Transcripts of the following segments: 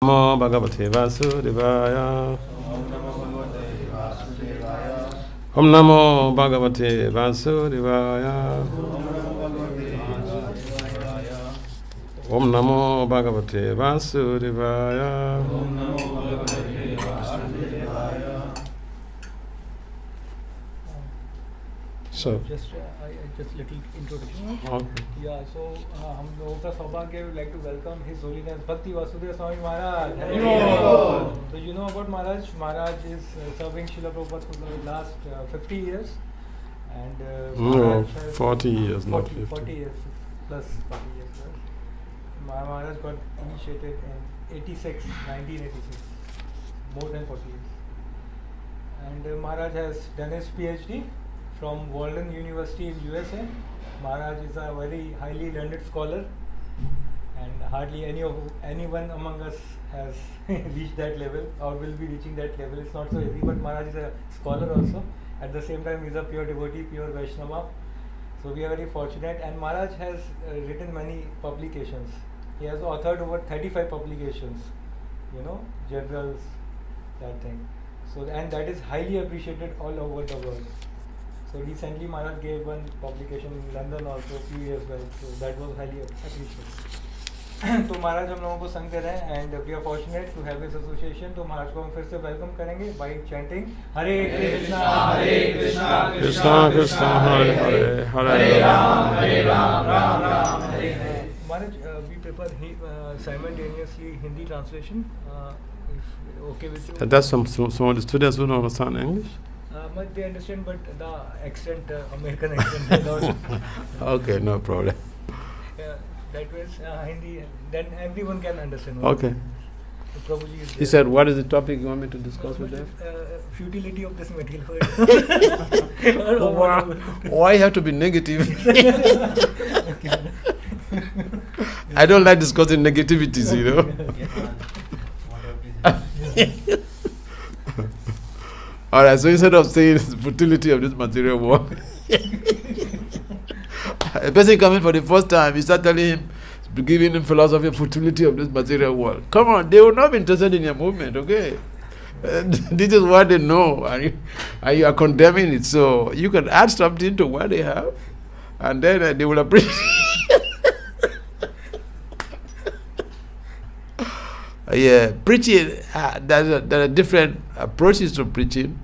Namo Bhagavate Vasudevaya. Om Namo Bhagavate Vasudevaya. Om Namo Bhagavate Vasudevaya. So just little introduction. Okay. Yeah, so हम लोगों का सौभाग्य would like to welcome His Holiness Bhakti Vasudeva Swami Maharaj. So you know about Maharaj. Maharaj is serving Srila Prabhupada for the last 50 years, and No, Maharaj has 40 years, not 40, 50. 40 years plus 40 years plus. Maharaj got initiated in 1986, more than 40 years, and Maharaj has done his PhD from Walden University in USA. Maharaj is a very highly learned scholar, and hardly anyone among us has reached that level or will be reaching that level. It's not so easy, but Maharaj is a scholar also. At the same time, he is a pure devotee, pure Vaishnava. So we are very fortunate, and Maharaj has written many publications. He has authored over 35 publications, journals, that thing. So, and that is highly appreciated all over the world. So recently Maharaj gave one publication in London also a few years back, so that was highly appreciated. तो महाराज हम लोगों को संग दे रहे हैं, and we are fortunate to have this association. तो महाराज को हम फिर से वेलकम करेंगे by chanting Hare Krishna Krishna Krishna Hare Hare Hare Ram Ram Ram Hare Hare. Maharaj, we prefer simultaneously Hindi translation, if okay with you. That's some of the students who don't understand English. But they understand, but the accent, American accent, they don't. Okay, no problem. That was Hindi, then everyone can understand. Okay. Prabhuji is He said, what is the topic you want me to discuss with them? Futility of this material world. Why you have to be negative? I don't like discussing negativities, All right, so instead of saying the futility of this material world, a person coming for the first time, you start telling him, giving him philosophy of futility of this material world. Come on, they will not be interested in your movement, okay? This is what they know, and you are condemning it. So you can add something to what they have, and then they will appreciate. Yeah, preaching, there are different approaches to preaching.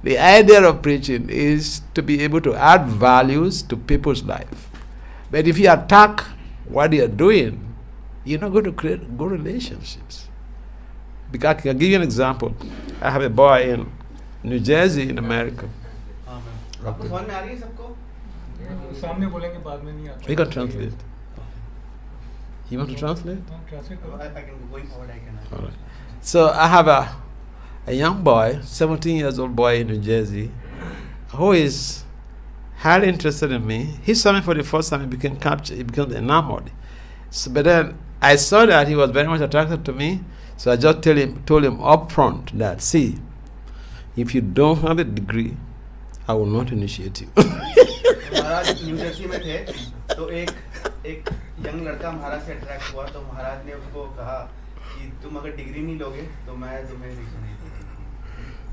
The idea of preaching is to be able to add values to people's life. But if you attack what they are doing, you're not going to create good relationships. Because I can give you an example. I have a boy in New Jersey in America. We can translate. You want to translate? I can going forward. I can. All right. So I have a young boy, 17 years old boy in New Jersey, who is highly interested in me. He saw me for the first time. He became captured. He became enamored. So, but then I saw that he was very much attracted to me. So I just told him up front that, see, if you don't have a degree, I will not initiate you. Maharaj new Jersey में थे, तो एक young लड़का महाराज से attract हुआ, तो महाराज ने उसको कहा कि तुम अगर डिग्री नहीं लोगे तो मैं तुम्हें नहीं दूंगा.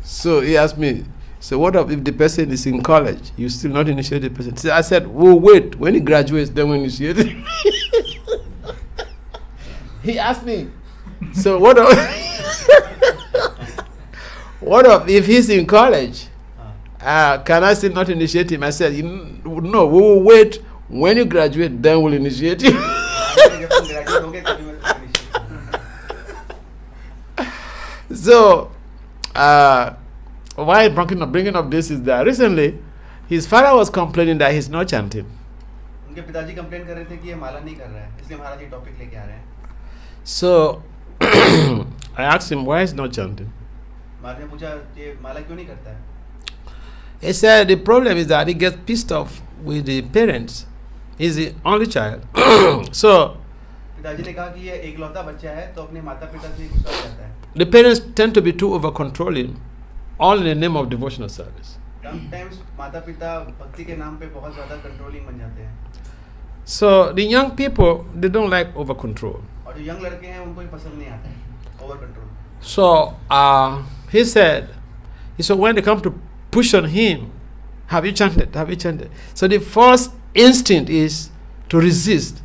So he asked me, so what if the person is in college, you still not initiate the person? So I said, well, wait, when he graduates, then we initiate him. He asked me, so what if he's in college? Can I still not initiate him? I said, no, we will wait. When you graduate, then we'll initiate you. So, why I'm bringing up this is that recently, his father was complaining that he's not chanting. उनके पिताजी complain कर रहे थे कि ये माला नहीं कर रहा है, इसलिए महाराज ये टॉपिक लेके आ रहे हैं. So, I asked him why he's not chanting. महाराज ने पूछा ये माला क्यों नहीं करता है? He said the problem is that he gets pissed off with the parents. He's the only child. So, पिताजी ने कहा कि ये एकलौता बच्चा है, तो अपने माता पिता से गुस्सा हो जाता है. The parents tend to be too over controlling, all in the name of devotional service. Sometimes माता पिता भक्ति के नाम पे बहुत ज़्यादा कंट्रोलिंग बन जाते हैं. So the young people, they don't like over control. और जो यंग लड़के हैं उनको ये पसंद नहीं आता है. Over control. So he said, when they come to push on him, have you chanted? Have you chanted? So the first instinct is to resist,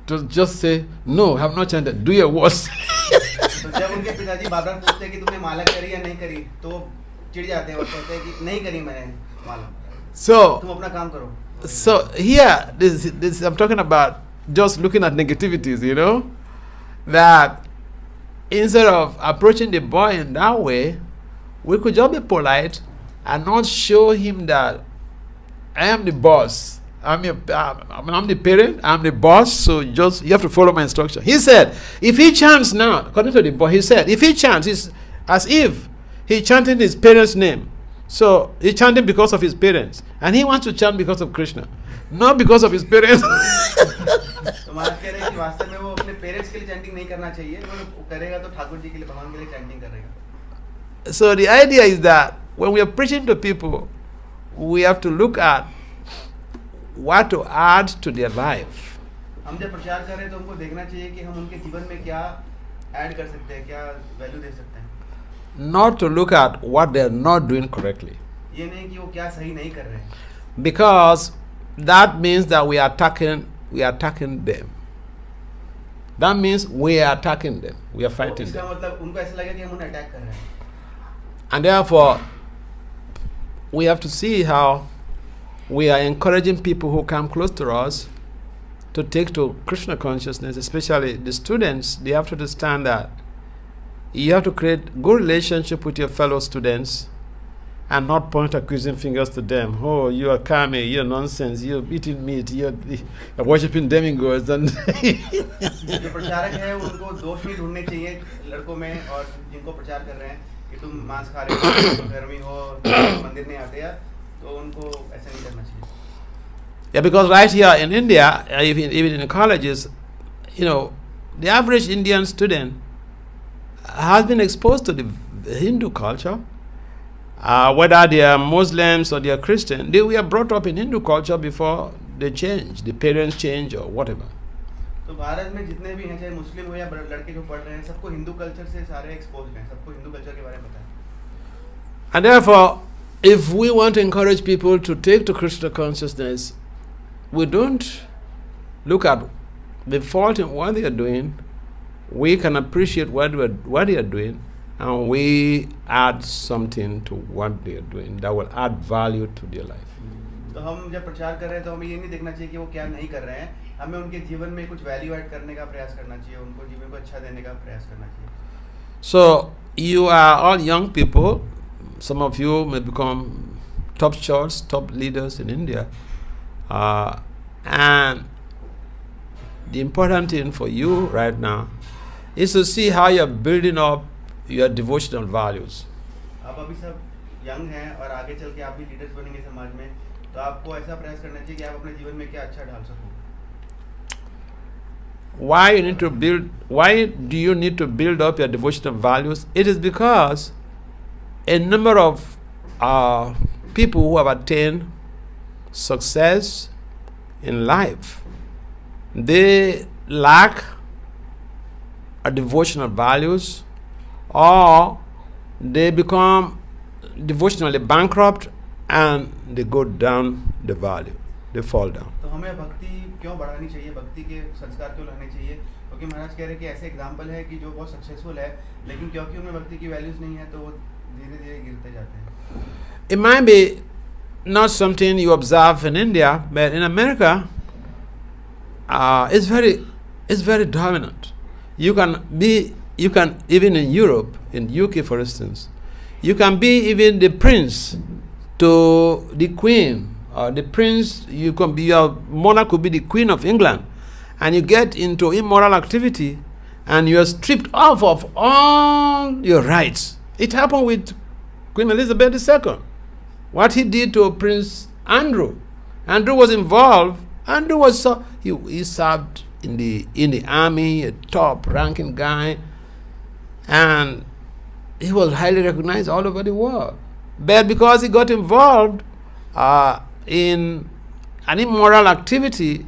to just say, no, have not chanted. Do your worst. तो जब उनके पिताजी बार-बार पूछते हैं कि तुमने माला करी या नहीं करी, तो चिढ़ जाते हैं और कहते हैं कि नहीं करी मैंने माला. So तुम अपना काम करो. So here, this I'm talking about just looking at negativities, that instead of approaching the boy in that way, we could just be polite and not show him that I am the boss. I'm the parent, I'm the boss, so just you have to follow my instruction. He said, if he chants now, according to the boy, he said, if he chants, it's as if he chanted his parents' name. So he's chanting because of his parents, and he wants to chant because of Krishna, not because of his parents. तो महाराज कह रहे हैं कि वास्तव में वो अपने parents के लिए चैंटिंग नहीं करना चाहिए, वो करेगा तो ठाकुर जी के लिए, भगवान के लिए चैंटिंग करेगा. So the idea is that when we are preaching to people, we have to look at what to add to their life. हम जब प्रचार कर रहे हैं तो हमको देखना चाहिए कि हम उनके जीवन में क्या ऐड कर सकते हैं, क्या वैल्यू दे सकते हैं. Not to look at what they are not doing correctly. ये नहीं कि वो क्या सही नहीं कर रहे हैं. Because that means that we are attacking them. That means we are attacking them. We are fighting इसका them. मतलब उनको ऐसा लगेगा कि हम उन्हें अटैक कर रहे हैं. And therefore, we have to see how we are encouraging people who come close to us to take to Krishna consciousness, especially the students. They have to understand that you have to create good relationship with your fellow students and not point accusing fingers to them. Oh, you are kami, you're nonsense, you're eating meat, you're worshipping demigods. And जो प्रचारक है उनको दोष नहीं ढूंढने चाहिए लड़कों में और जिनको प्रचार कर रहे हैं कि तुम मांस खा रहे हो, गर्मी हो, मंदिर नहीं आते या, तो उनको ऐसा नहीं करना चाहिए. Yeah, because right here in India, even in the colleges, the average Indian student has been exposed to the Hindu culture. Whether they are Muslims or they are Christian, they were brought up in Hindu culture before they change, the parents change or whatever. तो भारत में जितने भी हैं, चाहे मुस्लिम हो या लड़के जो पढ़ रहे हैं, सबको हिंदू कल्चर से सारे एक्सपोज्ड हैं, सबको हिंदू कल्चर के बारे में पता है. And therefore, if we want to encourage people to take to Krishna consciousness, we don't look at the fault in what they are doing. We can appreciate what they are doing, and we add something to what they are doing that will add value to their life. तो हम जब प्रचार कर रहे हैं तो हमें ये नहीं देखना चाहिए कि वो क्या नहीं कर रहे हैं, हमें उनके जीवन में कुछ वैल्यू ऐड करने का प्रयास करना चाहिए, उनको जीवन को अच्छा देने का प्रयास करना चाहिए. So you are all young people. Some of you may become top church, top leaders in India, and the important thing for you right now is to see how you're building up your devotional values. आप अभी सब young हैं और आगे चल के आप भी लीडर्स बनेंगे समाज में, तो आपको ऐसा प्रयास करना चाहिए कि आप अपने जीवन में क्या अच्छा ढाल सको. Why do you need to build up your devotional values? It is because a number of people who have attained success in life, they lack a devotional values, or they become devotionally bankrupt and they go down the value, they fall down. तो हमें भक्ति क्यों बढ़ानी चाहिए, भक्ति के संस्कार क्यों लाने चाहिए? क्योंकि महाराज कह रहे हैं कि ऐसे एग्जाम्पल है कि जो बहुत सक्सेसफुल है, लेकिन क्योंकि उनमें भक्ति की वैल्यूज नहीं है तो वो धीरे-धीरे गिरते जाते हैं. It might be not something you observe in India, but in America, it's very dominant. You can even in Europe, in UK for instance, you can be even the prince to the queen, or the prince. You can be, your monarch could be the Queen of England, and you get into immoral activity, and you are stripped off of all your rights. It happened with Queen Elizabeth II. What he did to Prince Andrew. Andrew was involved. Andrew was he served in the army, a top-ranking guy, and he was highly recognized all over the world. But because he got involved in an immoral activity,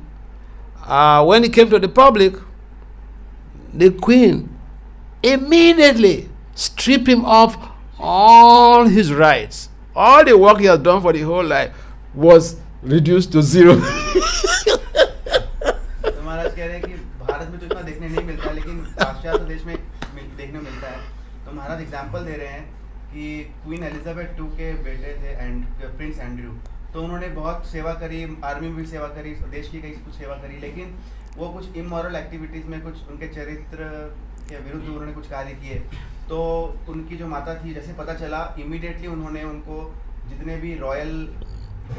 when he came to the public, the Queen immediately strip him of all his rights. All the work he has done for the whole life was reduced to zero. तो महाराज कह रहे हैं कि भारत में तो इतना देखने नहीं मिलता है, लेकिन पाश्चात्य देश में देखने मिलता है. तो महाराज एग्जांपल दे रहे हैं कि क्वीन एलिजाबेथ II के बेटे थे प्रिंस एंड्रयू. तो उन्होंने बहुत सेवा करी, आर्मी में भी सेवा करी, देश की कई कुछ सेवा करी, लेकिन वो कुछ इमोरल एक्टिविटीज़ में, कुछ उनके चरित्र के विरुद्ध उन्होंने कुछ कार्य किए. तो उनकी जो माता थी, जैसे पता चला, इमीडिएटली उन्होंने उनको जितने भी रॉयल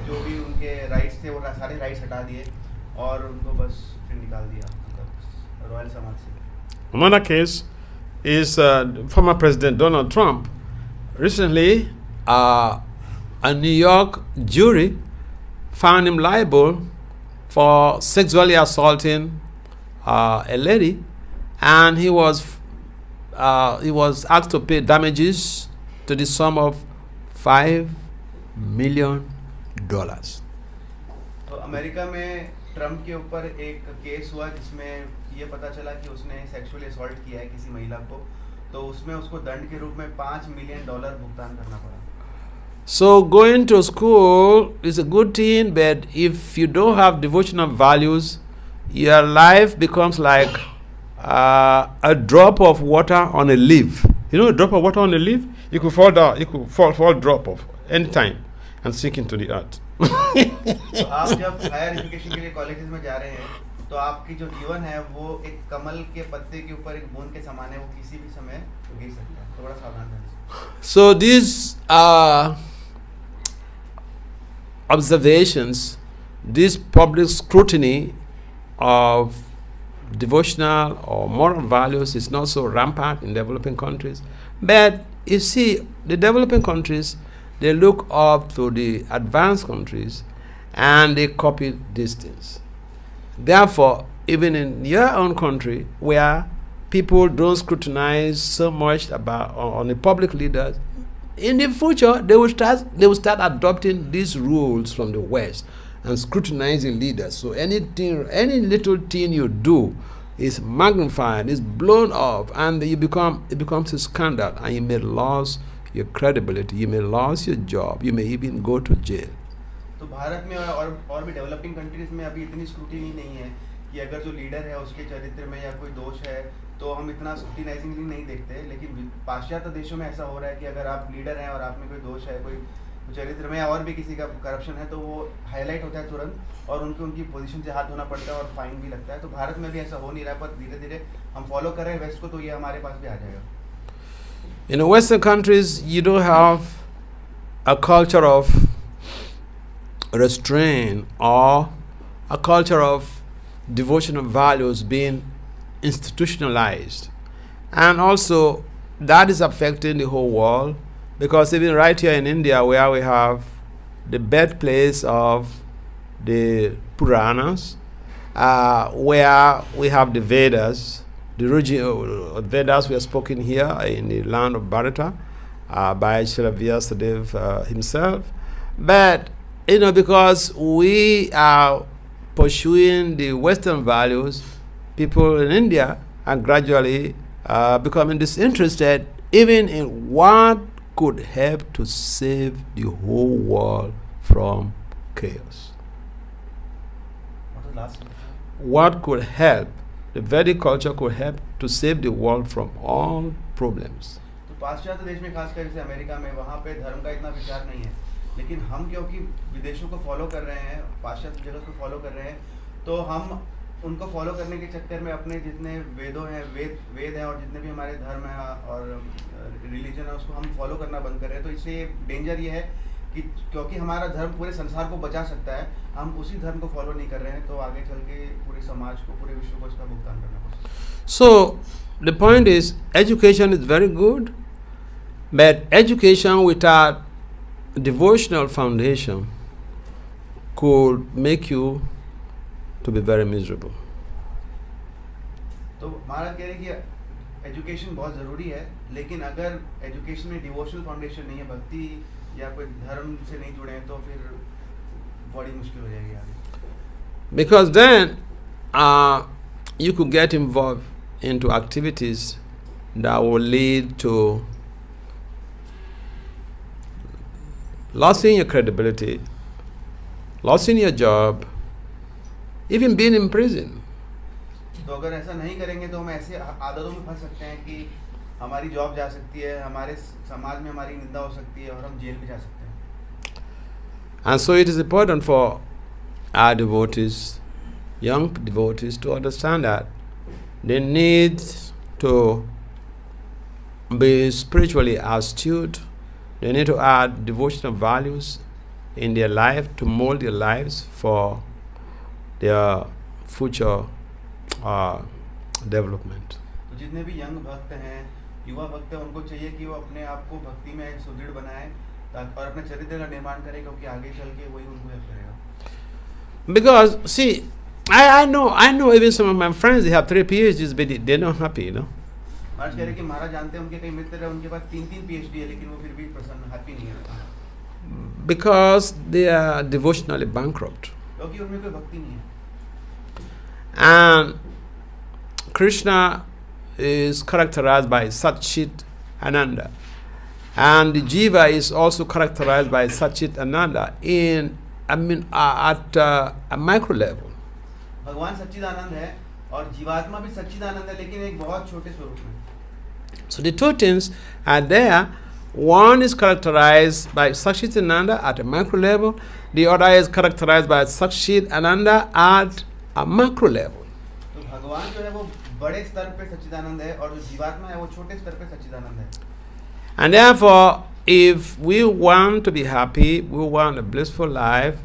जो भी उनके राइट्स थे वो सारे राइट्स हटा दिए और उनको बस फिर निकाल दिया, मतलब रॉयल समाज से. Another case is former President Donald Trump. Recently, a New York jury found him liable for sexually assaulting a lady, and he was asked to pay damages to the sum of $5 million. तो America में Trump के ऊपर एक case हुआ जिसमें ये पता चला कि उसने सेक्सुअली असॉल्ट किया है किसी महिला को, तो उसमें उसको दंड के रूप में $5 मिलियन भुगतान करना पड़ा. So going to school is a good thing, but if you don't have devotional values, your life becomes like a drop of water on a leaf. You know, a drop of water on a leaf, you could fall down, you could fall drop off any time and sink into the earth. तो आप जब higher education के लिए colleges में जा रहे हैं तो आपकी जो जीवन है वो एक कमल के पत्ते के ऊपर एक बूंद के समान है, वो किसी भी समय गिर सकता है, तो बड़ा सावधान रहना. So these observations, this public scrutiny of devotional or moral values is not so rampant in developing countries. But you see, the developing countries, they look up to the advanced countries and they copy these things. Therefore, even in your own country, where people don't scrutinize so much about on the public leaders, in the future they will start adopting these rules from the West and scrutinizing leaders. So anything, any little thing you do is magnified, is blown up, and it becomes a scandal, and you may lose your credibility, you may lose your job, you may even go to jail. तो भारत में और भी developing countries में अभी इतनी scrutiny नहीं है कि अगर जो लीडर है उसके चरित्र में या कोई दोष है तो हम इतना स्क्रूटिनाइजिंगली नहीं देखते, लेकिन पाश्चात्य देशों में ऐसा हो रहा है कि अगर आप लीडर हैं और आप में कोई दोष है, कोई चरित्र में और भी किसी का करप्शन है, तो वो हाईलाइट होता है तुरंत और उनकी पोजीशन से हाथ धोना पड़ता है और फाइन भी लगता है. तो भारत में भी ऐसा हो नहीं रहा है, पर धीरे धीरे हम फॉलो कर रहे हैं वेस्ट को, तो ये हमारे पास भी आ जाएगा. In the Western countries, you don't have a culture of restraint or a culture of devotional values being institutionalized. And also, that is affecting the whole world, because even right here in India, where we have the birthplace of the Puranas, where we have the Vedas, the original Vedas were spoken here in the land of Bharata by Bhakti Vasudeva himself. But, you know, because we are pursuing the Western values, people in India are gradually becoming disinterested even in what could help to save the whole world from chaos. What was the last one? What could help, the Vedic culture could help to save the world from all problems. तो पाश्चात्य देश में खासकर जैसे America में, वहाँ पे धर्म का इतना विचार नहीं है, लेकिन हम क्योंकि विदेशों को फॉलो कर रहे हैं, पाश्चात्य जगत को फॉलो कर रहे हैं, तो हम उनको फॉलो करने के चक्कर में अपने जितने वेदों हैं, वेद हैं और जितने भी हमारे धर्म हैं और रिलीजन है, उसको हम फॉलो करना बंद कर रहे हैं. तो इससे डेंजर ये है कि क्योंकि हमारा धर्म पूरे संसार को बचा सकता है, हम उसी धर्म को फॉलो नहीं कर रहे हैं, तो आगे चल के पूरे समाज को, पूरे विश्व को इसका भुगतान करना पड़ता है. So the point is, education is very good, but education without devotional foundation could make you to be very miserable. तो महाराज कह रहे हैं कि एजुकेशन बहुत ज़रूरी है, लेकिन अगर एजुकेशन में डिवोशनल फाउंडेशन नहीं है, भक्ति या कोई धर्म से नहीं जुड़े हैं, तो फिर बड़ी मुश्किल हो जाएगी आगे. Because then you could get involved into activities that will lead to losing your credibility, losing your job, even being in prison. तो अगर ऐसा नहीं करेंगे तो हम ऐसे आदतों में फंस सकते हैं कि हमारी जॉब जा सकती है, हमारे समाज में हमारी निंदा हो सकती है और हम जेल भी जा सकते हैं. And so it is important for our devotees, young devotees, to understand that they need to be spiritually astute. They need to add devotional values in their life to mold their lives for their future development. तो जितने भी young भक्त हैं, युवा भक्त हैं, उनको चाहिए कि वो अपने आप को भक्ति में सुदृढ़ बनाएं और अपने चरित्र का निर्माण करें, क्योंकि आगे चल के वही उनको हेल्प करेगा. Because see, I know even some of my friends, they have 3 PhDs, but they're not happy, you know. महाराज कह रहे कि महाराज जानते हैं उनके कई मित्र हैं, उनके पास 3 PhD है, लेकिन वो फिर भी प्रसन्न, हैप्पी नहीं है. Because they are devotionally bankrupt. क्योंकि उनमें कोई भक्ति नहीं है. And Krishna is characterized by Satchit Ananda. And the Jiva is also characterized by Satchit Ananda at a micro level. भगवान सच्चिदानंद है और जीवात्मा भी सच्चिदानंद है, लेकिन एक बहुत छोटे स्वरूप में. So the 2 things are there. One is characterized by Satchit Ananda at a micro level. The other is characterized by Satchit Ananda at a macro level. तो भगवान जो है वो बड़े स्तर पे सच्चिदानंद है और जो जीवात्मा है वो छोटे स्तर पे सच्चिदानंद है. And therefore, if we want to be happy, we want a blissful life,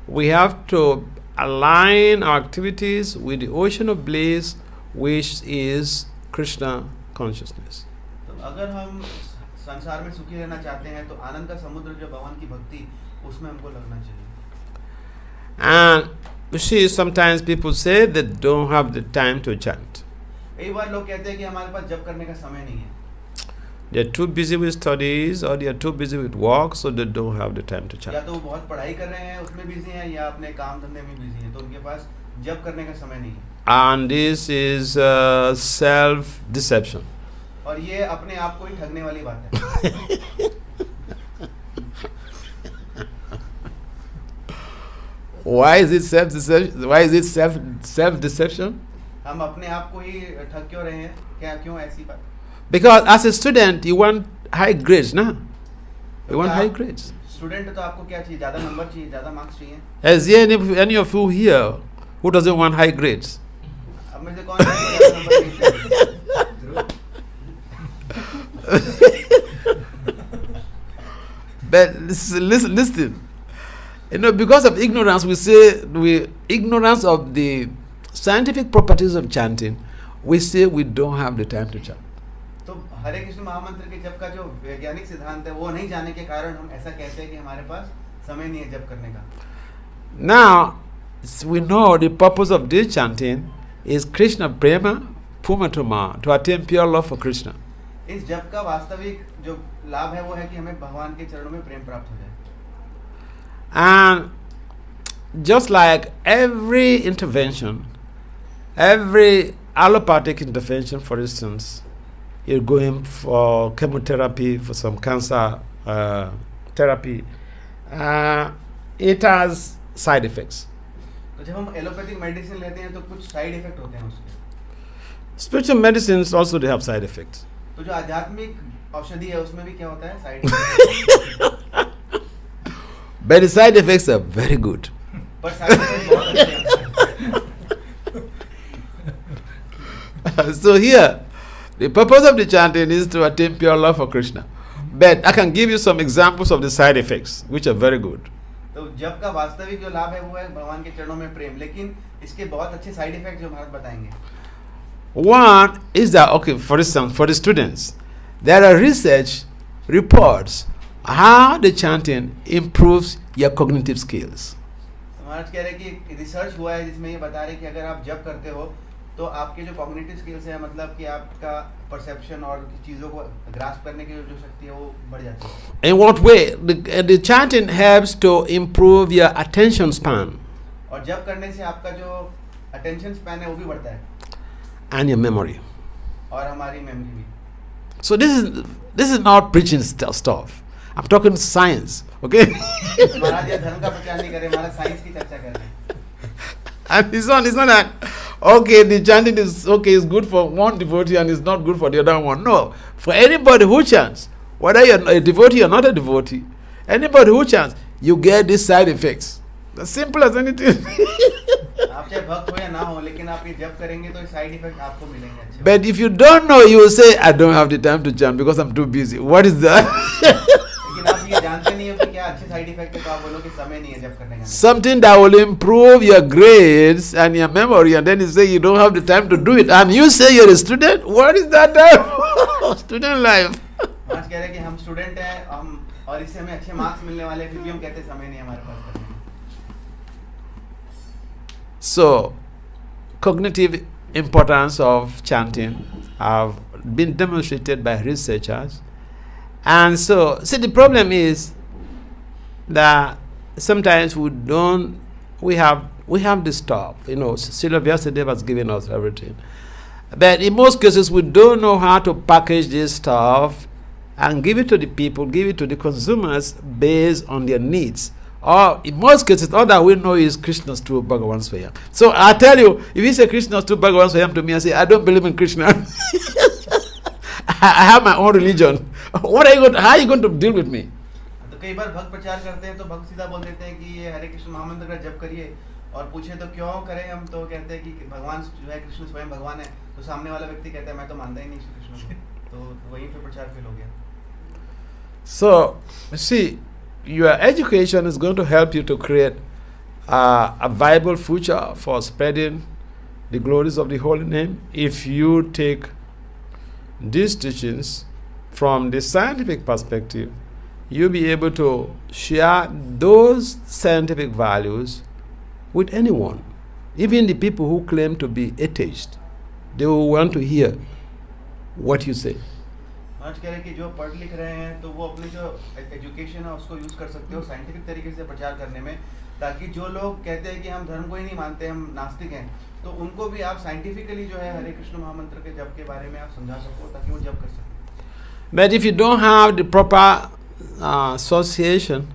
we have to align our activities with the ocean of bliss, which is Krishna consciousness. तो अगर हम संसार में सुखी रहना चाहते हैं तो आनंद का समुद्र जो भगवान की भक्ति, उसमें हमको लगना चाहिए. And you see, sometimes people say they don't have the time to chant. कई बार लोग कहते हैं कि हमारे पास जप करने का समय नहीं है. They're too busy with studies or they're too busy with work, so they don't have the time to chant. या तो वो बहुत पढ़ाई कर रहे हैं, उसमें बिजी हैं, या अपने काम धंधे में बिजी हैं, तो उनके पास जप करने का समय नहीं है. And this is self-deception. और ये अपने आप को ही ठगने वाली बात है. Why is it self-deception? Why is it self-deception? हम अपने आप को ही ठग क्यों रहे हैं? क्या क्यों ऐसी बात? Because as a student, you want high grades, ना? You want high grades. Student तो आपको क्या चाहिए? ज़्यादा नंबर चाहिए, ज़्यादा मार्क्स चाहिए. Is there any of you here who doesn't want high grades? अब मुझे कौन ज़्यादा number But listen. You know, because of ignorance, ignorance of the scientific properties of chanting, we say we don't have the time to chant. तो हरे कृष्ण महामंत्र के जप का जो वैज्ञानिक सिद्धांत है वो नहीं जाने के कारण हम ऐसा कहते हैं कि हमारे पास समय नहीं है जप करने का. Now, we know the purpose of this chanting is Krishna Prema Pumatuma, to attain pure love for Krishna. इस जप का वास्तविक जो लाभ है वो है कि हमें भगवान के चरणों में प्रेम प्राप्त हो जाए. And just like every intervention, every allopathic intervention, for instance, you're going for chemotherapy, for some cancer therapy, it has side effects. तो जब हम एलोपैथिक मेडिसिन लेते हैं तो कुछ साइड इफेक्ट होते हैं उसके. Spiritual medicines also, they have side effects. तो जो आध्यात्मिक औषधि है उसमें भी क्या होता है? Side effect. But the side effects are very good. पर साइड इफेक्ट बहुत अच्छे हैं. So here, the purpose of the chanting is to attain pure love for Krishna. But I can give you some examples of the side effects, which are very good. तो जप का वास्तविक जो लाभ है वो है भगवान के चरणों में प्रेम, लेकिन इसके बहुत अच्छे साइड इफेक्ट जो महाराज बताएंगे. One is that, okay, for instance, for the students, there are research reports how the chanting improves your cognitive skills. महाराज कह रहे हैं कि रिसर्च हुआ है जिसमें ये बता रहे हैं कि अगर आप जप करते हो तो आपके जो कॉग्निटिव स्किल्स है, मतलब कि आपका परसेप्शन और चीज़ों को ग्रास्प करने की जो शक्ति है वो बढ़ जाती है. In what way? The chanting helps to improve your attention span. और जप करने से आपका जो अटेंशन स्पैन है वो भी बढ़ता है. And your memory. और हमारी मेमोरी भी. So this is not preaching stuff. I'm talking science, okay? महाराज ये धर्म का प्रचार नहीं कर रहे, महाराज साइंस की चर्चा कर रहे हैं. And it's not that, okay, the chanting is okay, it's good for one devotee and it's not good for the other one. No, for anybody who chants, whether you're a devotee or not a devotee, anybody who chants, you get these side effects. As simple as anything. आप चाहे भक्त हो या ना हो, लेकिन आप ये जब करेंगे तो साइड इफेक्ट आपको मिलेंगे अच्छे. But if you don't know, you will say, I don't have the time to chant because I'm too busy. What is that? लेकिन आप ये जानते नहीं हो कि क्या अच्छे साइड इफेक्ट है, तो आप बोलो कि समय नहीं है जब करने का. Something that will improve your grades and your memory, and then you say you don't have the time to do it, and you say you're a student. What is that time? Student life. आज कह रहे हैं कि हम student हैं, हम और इससे हमें अच्छे मार्क्स मिलने वाले हैं, फिर भी हम कहते हैं समय नहीं है हमारे पास करने का. So, cognitive importance of chanting have been demonstrated by researchers. And so, see, the problem is that sometimes we have this stuff, Srila Vyasadeva has given us everything. But in most cases, we don't know how to package this stuff and give it to the people, give it to the consumers based on their needs. Or in most cases, all that we know is Krishna's true Bhagavan Swayam. So I tell you, if you say Krishna's true Bhagavan Swayam to me, I say, I don't believe in Krishna. I have my own religion. How are you going to deal with me? तो कई बार भक्त प्रचार करते हैं तो भक्त सीधा बोल देते हैं कि ये हरे कृष्ण महामंत्र का जप करिए, और पूछे तो क्यों करें, हम तो कहते हैं कि भगवान जो है कृष्ण स्वयं भगवान है. तो सामने वाला व्यक्ति कहता है मैं तो मानता ही नहीं श्री कृष्ण को. तो वहीं पे प्रचार फेल हो गया. So, see, your education is going to help you to create a viable future for spreading the glories of the holy name if you take these teachings from the scientific perspective. You'll be able to share those scientific values with anyone, even the people who claim to be atheists. They will want to hear what you say. आज कह रहे हैं कि जो पढ़ लिख रहे हैं तो वो अपनी जो एजुकेशन है उसको यूज कर सकते हो साइंटिफिक तरीके से प्रचार करने में, ताकि जो लोग कहते हैं कि हम धर्म को ही नहीं मानते, हम नास्तिक हैं, तो उनको भी आप साइंटिफिकली जो है हरे कृष्ण महामंत्र के जप के बारे में आप समझा सको ताकि वो जप कर सकें. But if you don't have the proper association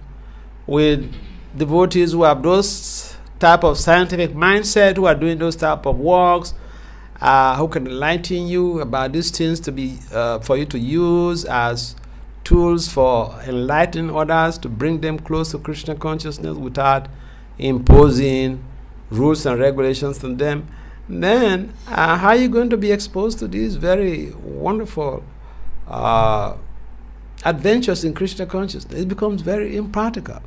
with devotees who have those type of scientific mindset, who are doing those type of works, who can enlighten you about these things to be for you to use as tools for enlightening others, to bring them close to Krishna consciousness without imposing rules and regulations on them, then how are you going to be exposed to these very wonderful adventures in Krishna consciousness? It becomes very impractical.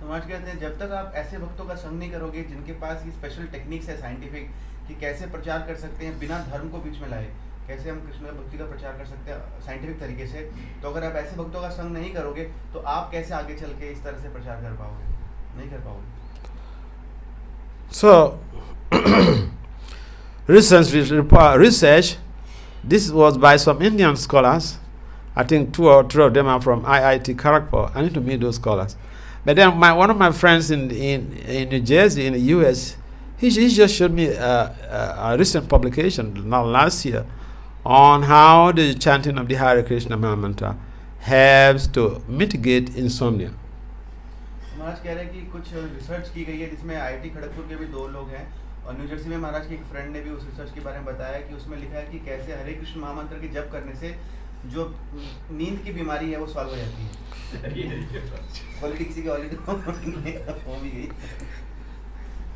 समाज कहते हैं जब तक आप ऐसे भक्तों का संग नहीं करोगे जिनके पास ये स्पेशल टेक्निक्स है साइंटिफिक कि कैसे प्रचार कर सकते हैं बिना धर्म को बीच में लाए, कैसे हम कृष्ण भक्ति का प्रचार कर सकते हैं साइंटिफिक तरीके से, तो अगर आप ऐसे भक्तों का संग नहीं करोगे तो आप कैसे आगे चल के इस तरह से प्रचार कर पाओगे? नहीं कर पाओगे. So research, this was by some Indian scholars. I think two or three of them are from IIT Kharagpur. I need to meet those scholars. But then one of my friends in New Jersey, in the US, he just showed me a recent publication now last year on how the chanting of the Hare Krishna Mahamantra helps to mitigate insomnia. महाराज कह रहे हैं कि कुछ research की गई है जिसमें IIT Kharagpur के भी 2 लोग हैं, और न्यू जर्सी में महाराज की एक फ्रेंड ने भी उस रिसर्च के बारे में बताया कि उसमें लिखा है कि कैसे हरे कृष्ण महामंत्र के जप करने से जो नींद की बीमारी है वो सॉल्व हो जाती है.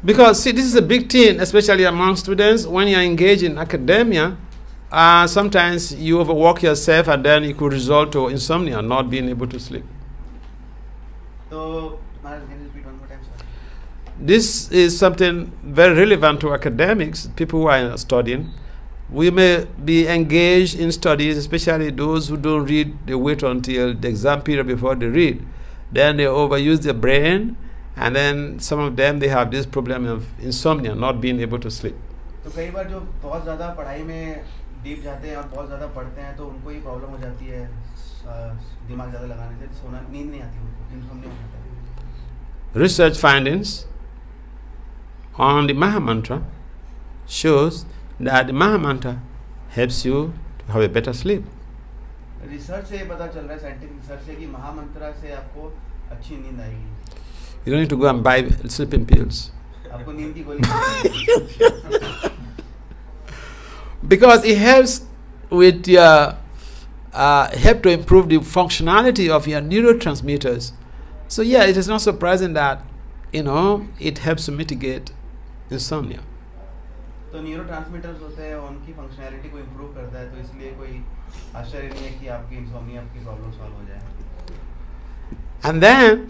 Because see, this is a big thing, especially among students. When you are engaged in academia, sometimes you overwork yourself and then it could result to insomnia, not being able to sleep. So, can you repeat one more time, sir? This is something very relevant to academics, people who are studying. We may be engaged in studies, especially those who don't read, they wait until the exam period before they read. Then they overuse their brain, and then some of them, they have this problem of insomnia, not being able to sleep. तो कई बार जो बहुत ज़्यादा पढ़ाई में deep जाते हैं और बहुत ज़्यादा पढ़ते हैं तो उनको ये प्रॉब्लम हो जाती है दिमाग ज़्यादा लगाने से, सोना नींद नहीं आती उनको, इंसोम्निया हो जाता है. Research findings on the Mahamantra shows that the Mahamantra helps you to have a better sleep. Research से ये पता चल रहा है, साइंटिफिक रिसर्च से, कि महामंत्रा से आपको अच्छी नींद आएगी. You don't need to go and buy sleeping pills. आपको नींद की गोली Because it helps with your help to improve the functionality of your neurotransmitters. So yeah, it is not surprising that it helps to mitigate insomnia. तो neurotransmitters होते हैं, उनकी functionality को improve करता है, तो इसलिए कोई आश्चर्य नहीं है कि आपकी इंसोम्निया की प्रॉब्लम सॉल्व हो जाए. And then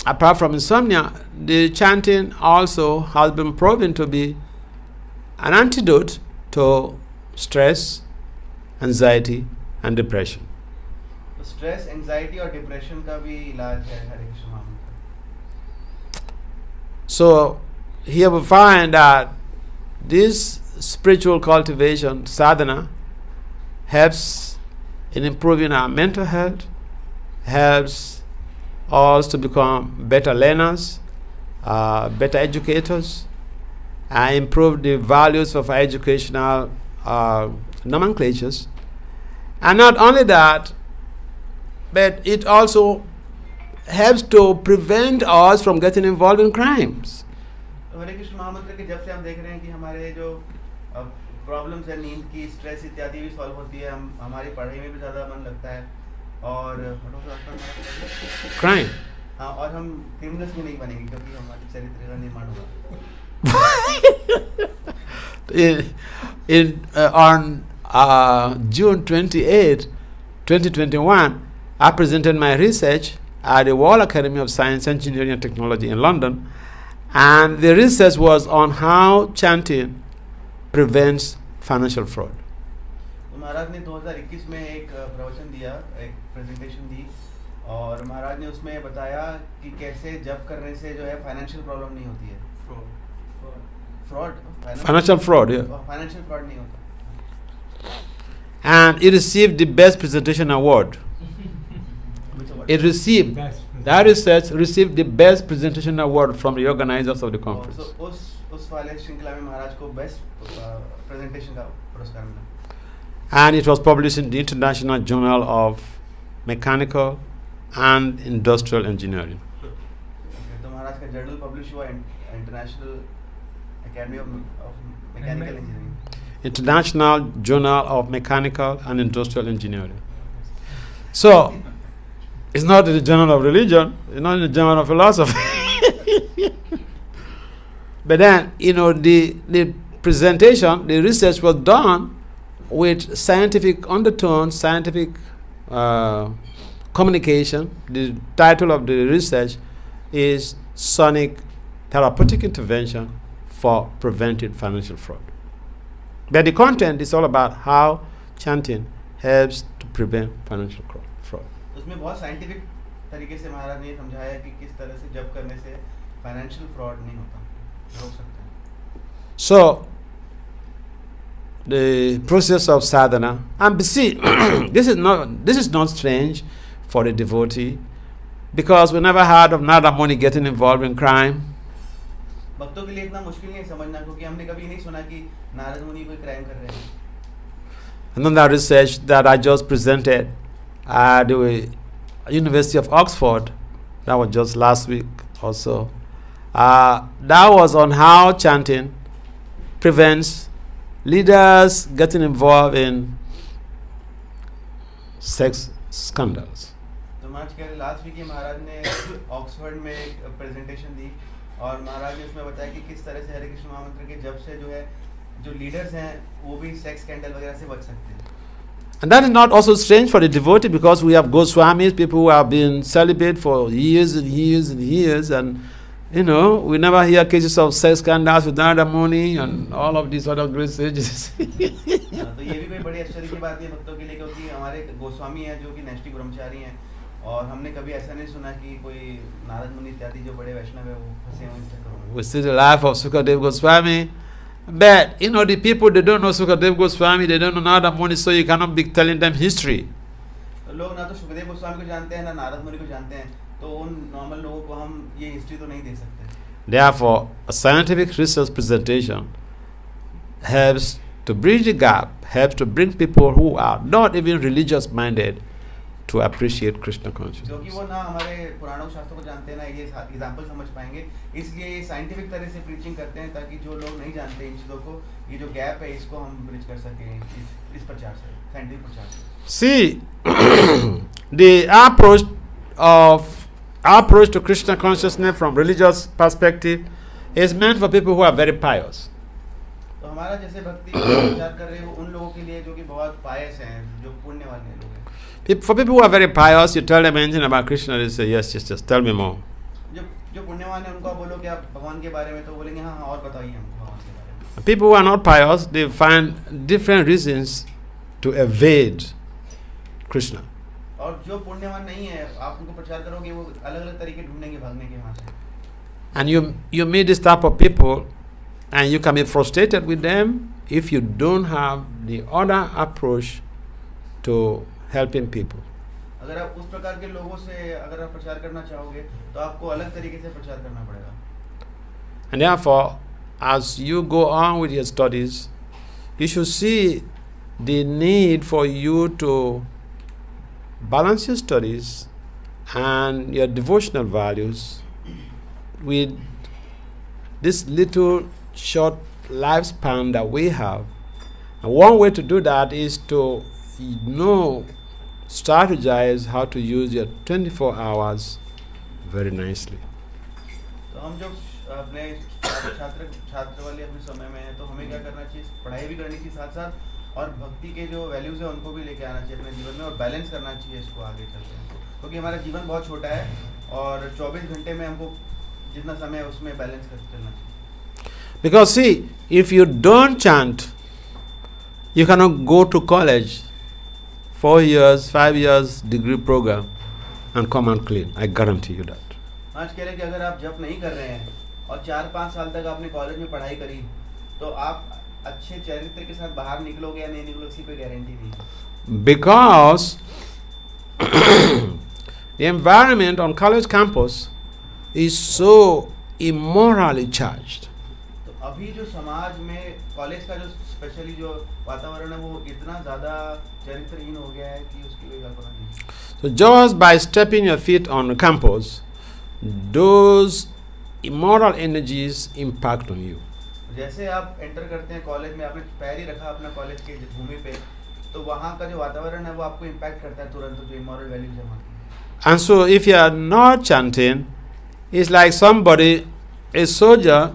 apart from insomnia, the chanting also has been proven to be an antidote to stress, anxiety and depression. तो स्ट्रेस, एंजाइटी और डिप्रेशन का भी इलाज है हरे कृष्ण महामंत्र. So here we find that this spiritual cultivation, sadhana, helps in improving our mental health, helps us to become better learners, better educators, and improve the values of our educational nomenclatures. And not only that, but it also helps to prevent us from getting involved in crimes. हरे कृष्ण महामंत्र के जब से हम देख रहे हैं कि हमारे जो प्रॉब्लम्स है, नींद की, स्ट्रेस इत्यादि भी सॉल्व होती है, हमारी पढ़ाई में भी ज़्यादा मन लगता है, और crime. हाँ, और हम क्रिमिनल्स भी नहीं बनेंगे क्योंकि हमारे चरित्र का निर्माण होगा. On June 28, 2021, I presented my research at the Royal Academy of Science, Engineering and Technology in London, and the research was on how chanting prevents financial fraud. महाराज ने 2021 में एक प्रवचन दिया, एक प्रेजेंटेशन दी, और महाराज ने उसमें बताया कि कैसे जप करने से जो है फाइनेंशियल प्रॉब्लम नहीं होती है. Financial fraud, yeah. Financial fraud नहीं होता. And it received the Best Presentation Award. It received, that research received the Best Presentation Award from the organizers of the conference. So उस वाले श्रृंखला में महाराज को बेस्ट प्रेजेंटेशन का पुरस्कार मिला. And it was published in the International Journal of Mechanical and Industrial Engineering. तो महाराज का जर्नल पब्लिश हुआ international academy of mechanical engineering. International Journal of Mechanical and Industrial Engineering. So, it's not in the journal of religion, it's not in the journal of philosophy. But then, the presentation, the research was done with scientific undertones, scientific communication. The title of the research is Sonic Therapeutic Intervention for Preventing Financial Fraud. But the content is all about how chanting helps to prevent financial fraud. उसमें बहुत scientific तरीके से महाराज ने समझाया कि किस तरह से जप करने से फाइनेंशियल फ्रॉड नहीं होता, रोक सकते हैं. So, the process of sadhana, and see, this is not strange for a devotee, because we never heard of Narada Muni getting involved in crime. भक्तों के लिए इतना मुश्किल नहीं समझना, क्योंकि हमने कभी नहीं सुना कि नारद मुनि कोई क्राइम कर रहे हैं. And then that research that I just presented at the University of Oxford, that was just last week also, that was on how chanting prevents leaders getting involved in sex scandals. तो last week महाराज ने Oxford में एक presentation दी, और महाराज ने उसमें बताया कि किस तरह से हरे कृष्ण महामंत्र के जब से जो है जो लीडर्स हैं वो भी सेक्स स्कैंडल वगैरह से बच सकते हैं. And that is not also strange for the devotee, because we have Goswamis, people who have been celibate for years and years and years, and we never hear cases of sex scandals with Narada Muni and all of these other great sages. तो ये भी कोई बड़ी आश्चर्य की बात है भक्तों के लिए, क्योंकि हमारे गोस्वामी हैं जो कि नैष्ठिक ब्रह्मचारी हैं, और हमने कभी ऐसा नहीं सुना कि कोई नारद मुनि इत्यादि जो बड़े वैष्णव है वो फंसे हुए इन चक्करों में. We see the life of Sukadeva Goswami, but the people, they don't know Sukadeva Goswami, they don't know Narada Muni, so you cannot be telling them history. लोग ना तो सुखदेव गोस्वामी को जानते हैं ना नारद मुनि को जानते हैं, तो उन नॉर्मल लोगों को हम ये हिस्ट्री तो नहीं दे सकते. Therefore, a scientific research presentation helps to bridge the gap, helps to bring people who are not even religious minded to appreciate Krishna consciousness. क्योंकि वो ना हमारे पुराणों शास्त्रों को जानते हैं ना, ये एग्जांपल समझ पाएंगे, इसलिए साइंटिफिक तरह से प्रीचिंग करते हैं ताकि जो लोग नहीं जानते इन चीज़ों को, ये जो गैप है इसको हम ब्रिज कर सकें इस प्रचार से, साइंटिफिक प्रचार से. See, the approach to Krishna consciousness from religious perspective is meant for people who are very pious. तो हमारा जैसे भक्ति प्रचार कर रहे हैं वो उन लोगों के लिए जो कि बहुत पायस हैं, जो पुण्य वाले लोग हैं. For people who are very pious, you tell them anything about Krishna, they say, yes, just tell me more. जो पुण्यवान हैं उनको बोलो कि आप भगवान के बारे में, तो बोलेंगे हाँ और बताइए हमको भगवान के बारे में. People who are not pious, they find different reasons to evade Krishna. और जो पुण्यवान नहीं है, आप उनको प्रचार करोगे वो अलग-अलग तरीके ढूंढेंगे भागने के वहाँ से. And you meet this type of people, and you can be frustrated with them if you don't have the other approach to helping people. अगर आप उस प्रकार के लोगों से अगर आप प्रचार करना चाहोगे, तो आपको अलग तरीके से प्रचार करना पड़ेगा. And therefore, as you go on with your studies, you should see the need for you to balance your studies and your devotional values with this little short lifespan that we have. And one way to do that is to strategize how to use your 24 hours very nicely. तो हम जब अपने छात्र वाले अपने समय में हैं, तो हमें क्या करना चाहिए, पढ़ाई भी करनी चाहिए साथ साथ, और भक्ति के जो वैल्यूज है उनको भी लेके आना चाहिए अपने जीवन में, और बैलेंस करना चाहिए इसको आगे चलते, क्योंकि हमारा जीवन बहुत छोटा है और 24 घंटे में हमको जितना समय है उसमें बैलेंस करके चलना चाहिए. Because see, if you don't chant, you cannot go to college 4 years, 5 years degree program and come out clean. I guarantee you that. आज कह रहे कि अगर आप जप नहीं कर रहे हैं और 4-5 साल तक आपने कॉलेज में पढ़ाई करी, तो आप अच्छे चरित्र के साथ बाहर निकलोगे या नहीं निकलोगे, इसकी कोई गारंटी नहीं. Because the environment on college campus is so immorally charged. तो अभी जो समाज में कॉलेज का जो स्पेशली जो वातावरण है वो इतना ज़्यादा चरित्रहीन हो गया है कि उसकी कोई कल्पना नहीं. So just by stepping your feet on the campus, those immoral energies impact on you. जैसे आप एंटर करते हैं कॉलेज में, आपने पैर ही रखा अपना कॉलेज के भूमि पे, तो वहाँ का जो वातावरण है वो आपको इम्पैक्ट करता है तुरंत, जो इमोरल वैल्यूज है वहाँ की. And so if you are not chanting, it's like somebody, a soldier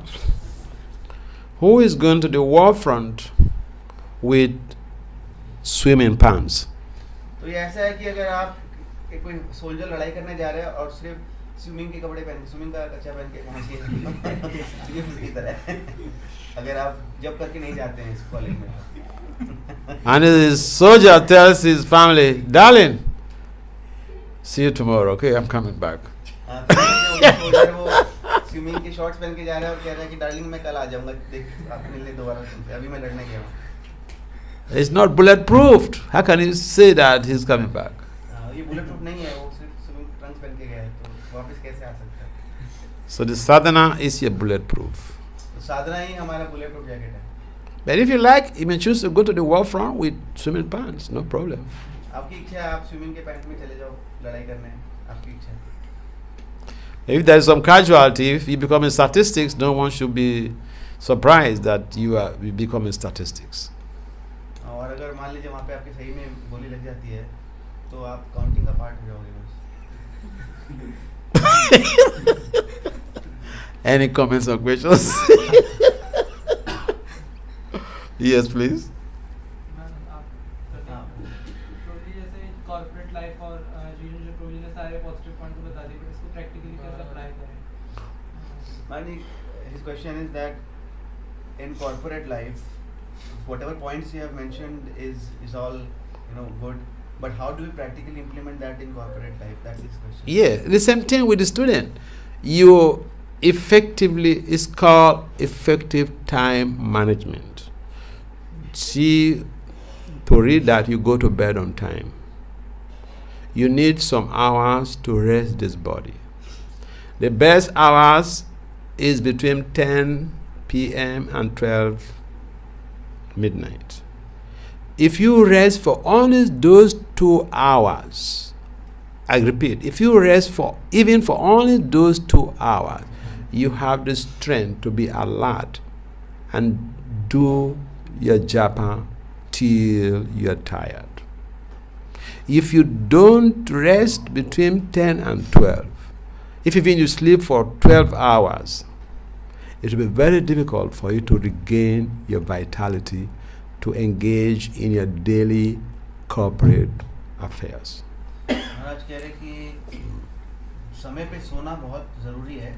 who is going to the war front with swimming pants. तो ये ऐसा है कि अगर आप कोई सोल्जर लड़ाई करने जा रहे हैं और सिर्फ स्विमिंग के कपड़े पहन, स्विमिंग का कच्चा पहन के पहुंचिए, ये तरह अगर आप जब करके नहीं जाते हैं इस कॉलेज में. And the soldier tells his family, darling, see you tomorrow, okay, I'm coming back. वो स्विमिंग के शॉर्ट्स पहन के जा रहा है और कह रहा है कि डार्लिंग मैं कल आ जाऊंगा, देख आप मिलने दोबारा तुमसे, अभी मैं लड़ने गया हूँ. It's not bulletproofed. How can you say that he's coming back? ये बुलेट नहीं है, वो सिर्फ स्विमिंग ट्रंक्स पहन के गया है, तो वापस कैसे आ सकता है. So the sadhana is your bulletproof. तो साधना ही हमारा बुलेट जैकेट है. But if you like, you may choose to go to the war front with swimming pants, no problem. आपकी इच्छा है, आप स्विमिंग के पैंट में चले जाओ लड़ाई करने, आपकी इच्छा है. If there is some casualty, if you become a statistics, no one should be surprised that you become a statistics. और अगर मान लीजिए वहाँ पे आपके सही में गोली लग जाती है, तो आप काउंटिंग का पार्ट हो जाओगे बस. Any comments or questions? Yes, please. जैसे कॉर्पोरेट लाइफ और सारे पॉजिटिव पॉइंट बता दिए, बट इसको प्रैक्टिकली कैसे अप्लाई करें? His question is that in corporate life, whatever points you have mentioned is all good, but how do we practically implement that in corporate life? That's his question. Yeah, the same thing with the student. You effectively, it's called effective time management. See, to read that, you go to bed on time. You need some hours to rest this body. The best hours is between 10 p.m. and 12 midnight. If you rest for only those 2 hours, I repeat, if you rest for even for only those 2 hours, you have the strength to be alert and do your japa till you're tired. If you don't rest between 10 and 12, if even you sleep for 12 hours, it will be very difficult for you to regain your vitality to engage in your daily corporate affairs. महाराज कह रहे कि समय पे सोना बहुत ज़रूरी है।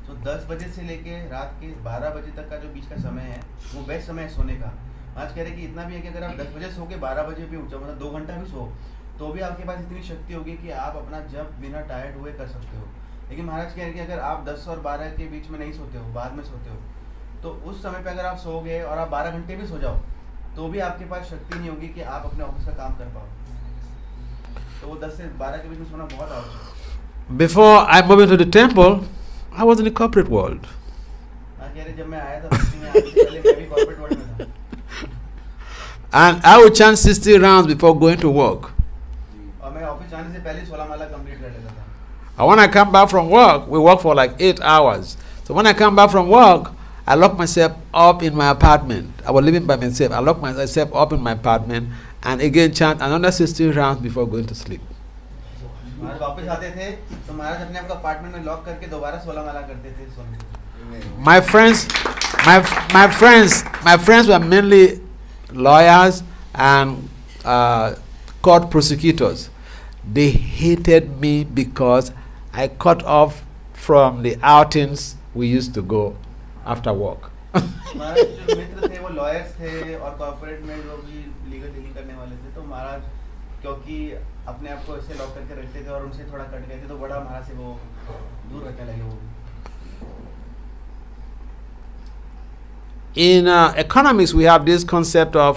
तो 10 बजे से लेके रात के 12 बजे तक का जो बीच का समय है वो बेस्ट समय है सोने का। आज कह रहे कि इतना भी है कि अगर आप 10 बजे सो के 12 बजे भी उठ जाओ, मतलब 2 घंटा भी सो, तो भी आपके पास इतनी शक्ति होगी कि आप अपना जब बिना टायर्ड हुए कर सकते हो। लेकिन महाराज कह रहे कि अगर आप 10 और 12 के बीच में नहीं सोते हो, बाद में सोते हो, तो उस समय पे अगर आप सोओगे और आप 12 घंटे भी सो जाओ तो भी आपके पास शक्ति नहीं होगी कि आप अपने ऑफिस का काम कर पाओ। तो वो 10 से 12 के बीच में सोना बहुत आवश्यक है। Before I moved into the temple, I was in the corporate world. कह रहे जब मैं आया था भक्ति में आने से पहले मैं भी कॉर्पोरेट वर्ल्ड में था। And I would chant 60 rounds before going to work. और मैं ऑफिस जाने से पहले 16 माला कंप्लीट कर लेता था। And when I come back from work, we work for like 8 hours. So when I come back from work, I lock myself up in my apartment. I was living by myself. I lock myself up in my apartment and again chant another 60 rounds before going to sleep. महाराज वापस आते थे तो महाराज अपने आप को apartment में lock करके दोबारा 16 माला करते थे सोने से। My friends were mainly lawyers and court prosecutors. They hated me because I cut off from the outings we used to go after work. महाराज जो मित्र थे वो लॉयर्स थे और कॉर्पोरेट में जो भी लीगल डीलिंग करने वाले थे, तो महाराज क्योंकि अपने आप को ऐसे लॉक करके रखते थे और उनसे थोड़ा कट गए थे, तो बड़ा महाराज से वो दूर रखने लगे वो। In economics, we have this concept of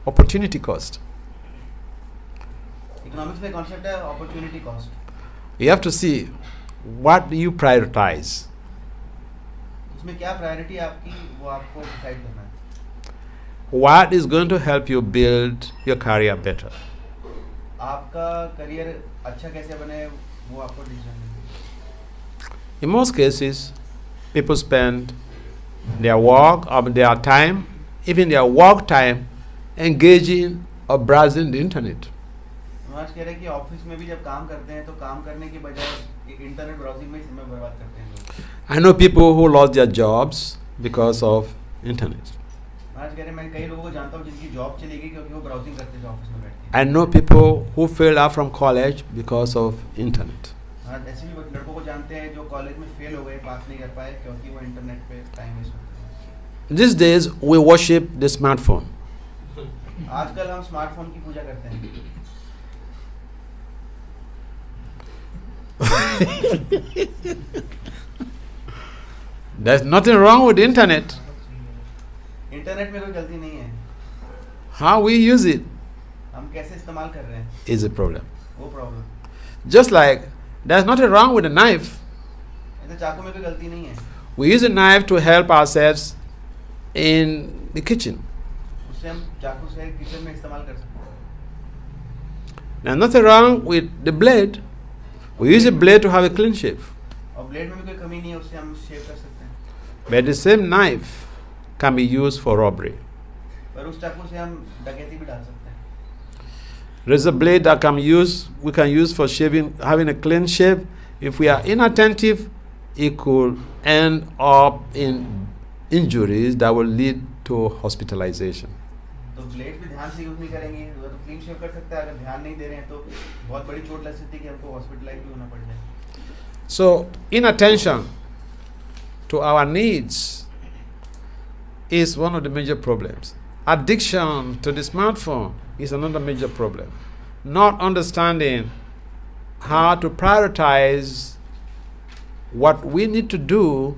opportunity cost. Economics में कॉन्सेप्ट है opportunity cost. You have to see what do you prioritize. उसमें क्या प्रायोरिटी आपकी वो आपको डिसाइड करना है। What is going to help you build your career better? आपका करियर अच्छा कैसे बने वो आपको डिसीजन लेना है। In most cases, people spend their work or their time, even their work time, engaging or browsing the internet. आज कह रहे हैं कि ऑफिस में भी जब काम करते हैं तो काम करने के बजाय इंटरनेट ब्राउजिंग में समय बर्बाद करते हैं लोग। I know people who lost their jobs because of internet. आज कह रहे हैं मैं कई लोगों को जानता हूँ जिनकी जॉब चली गई क्योंकि वो ब्राउजिंग करते थे ऑफिस में बैठ के। I know people who failed out from college because of internet. आज ऐसे भी लड़कों को जानते हैं जो कॉलेज में फेल हो गए, पास नहीं कर पाए क्योंकि वो इंटरनेट पे टाइम वेस्ट करते हैं। These days we worship the smartphone. आजकल हम स्मार्टफोन की पूजा करते हैं। There's nothing wrong with the internet. Internet में कोई गलती नहीं है। How we use it हम कैसे इस्तेमाल कर रहे हैं is a problem. वो problem. Just like there's nothing wrong with a knife. ऐसे चाकू में कोई गलती नहीं है। We use a knife to help ourselves in the kitchen. उससे हम चाकू से किचन में इस्तेमाल कर सकते हैं। There's nothing wrong with the blade. We use a blade to have a clean shave. और ब्लेड में भी कोई कमी नहीं है, उससे हम शेव कर सकते हैं। But the same knife can be used for robbery. पर उस चाकू से हम डकैती भी डाल सकते हैं। There's a blade that we can use for shaving, having a clean shave. If we are inattentive, it could end up in injuries that will lead to hospitalization. तो ब्लेड भी ध्यान से यूज नहीं करेंगे तो क्लीन शेव कर सकते हैं, अगर ध्यान नहीं दे रहे हैं तो बहुत बड़ी चोट लग सकती है कि हमको हॉस्पिटलाइज भी होना पड़ जाए। So, inattention to our needs is one of the major problems. Addiction to the smartphone is another major problem. Not understanding how to prioritize what we need to do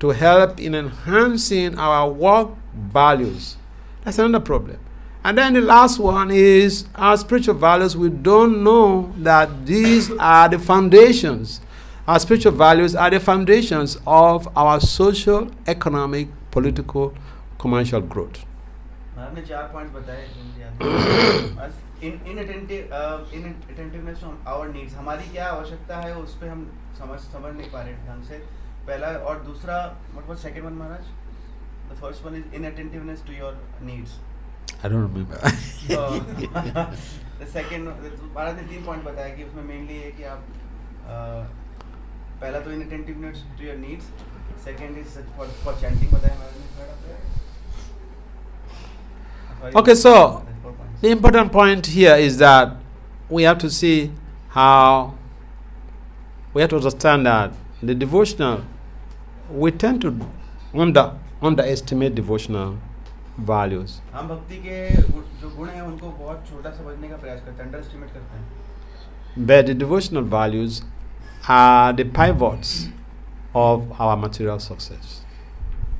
to help in enhancing our work values. That's another problem. And then the last one is our spiritual values. We don't know that these are the foundations. Our spiritual values are the foundations of our social, economic, political, commercial growth. आपने 4 points बताए इनअटेंटिवनेस to our needs, हमारी क्या आवश्यकता है उस पे हम समझ नहीं पा रहे ढंग से, पहला। और दूसरा what was second one Maharaj? The first one is inattentiveness to your needs. I don't remember. The second Maharaj ने 3 पॉइंट बताया कि उसमें मेनली है कि आप पहला तो inattentiveness to your needs, second is for chanting बताया महाराज ने, third Okay, so the important point here is that we have to see how we have to understand that the devotional, we tend to underestimate devotional values. हम भक्ति के जो गुण हैं उनको बहुत छोटा समझने का प्रयास करते हैं, अंडर एस्टिमेट करते हैं। But the devotional values are the pivots of our material success.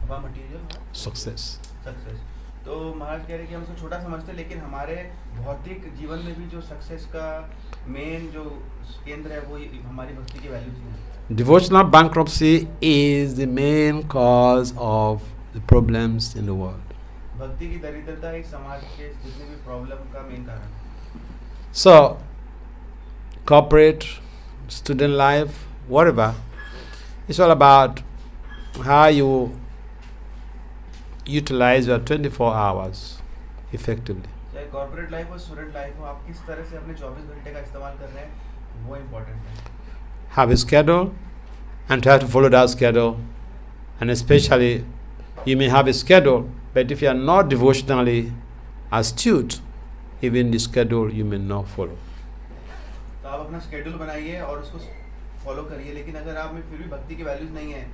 अब मटेरियल Success. सक्सेस, तो महाराज कह रहे हैं कि हम उसको छोटा समझते हैं, लेकिन हमारे भौतिक जीवन में भी जो सक्सेस का मेन जो केंद्र है वो हमारी भक्ति की वैल्यूज हैं। Devotional bankruptcy is the main cause of the problems in the world. भक्ति की दरिद्रता एक समाज के जितने भी प्रॉब्लम का मेन कारण है। So, corporate, student life, whatever, it's all about how you utilize your 24 hours effectively. चाहे कॉर्पोरेट लाइफ हो, स्टूडेंट लाइफ हो, आप किस तरह से अपने 24 घंटे का इस्तेमाल कर रहे हैं वो इम्पोर्टेंट है। Have a schedule and try to follow that schedule, and especially you may have a schedule, but if you are not devotionally astute, even the schedule you may not follow. तो आप अपना schedule बनाइए और उसको follow करिए, लेकिन अगर आप में फिर भी भक्ति की वैल्यूज नहीं है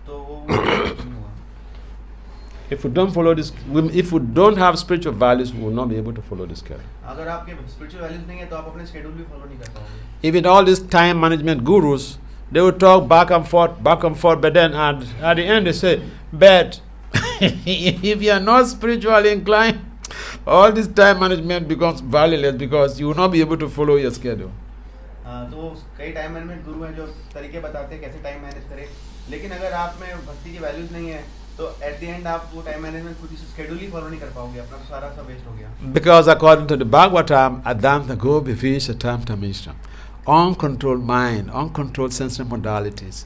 तो वो नहीं होगा। If we don't follow this, if we don't have spiritual values, we will not be able to follow this schedule. अगर आपके स्पिरिचुअल वैल्यूज नहीं है तो आप अपने स्केड्यूल भी फॉलो नहीं कर पाओगे। Even all these time management gurus, they will talk back and forth, but then at the end they say, but if you are not spiritually inclined, all this time management becomes valueless because you will not be able to follow your schedule. तो कई time management गुरु हैं जो तरीके बताते हैं कैसे time manage करें, लेकिन अगर आप में भक्ति की वैल्यूज नहीं है तो एट द एंड आप वो टाइम मैनेजमेंट खुद ही शेड्यूल ही फॉलो नहीं कर पाओगे, अपना सारा सब वेस्ट हो गया। Because according to the Bhagavatam, Adanta Gopi Vishatam Tamishram, uncontrolled mind, uncontrolled sensory modalities,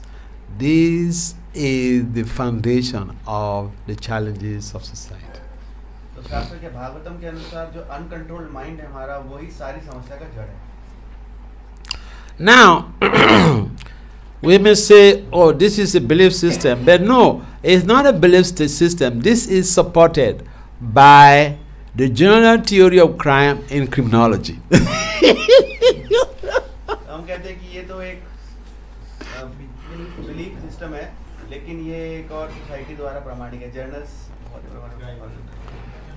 this is the foundation of the challenges of society. तो शास्त्र के भागवतम के अनुसार जो अनकंट्रोल्ड माइंड है हमारा, वही सारी समस्या का जड़ है। Now, we may say, oh, this is a belief system. But no, it's not a belief system. This is supported by the general theory of crime in criminology. हम कहते हैं कि ये तो एक बिलीफ सिस्टम है, लेकिन ये एक और सोसाइटी द्वारा प्रमाणित है, journals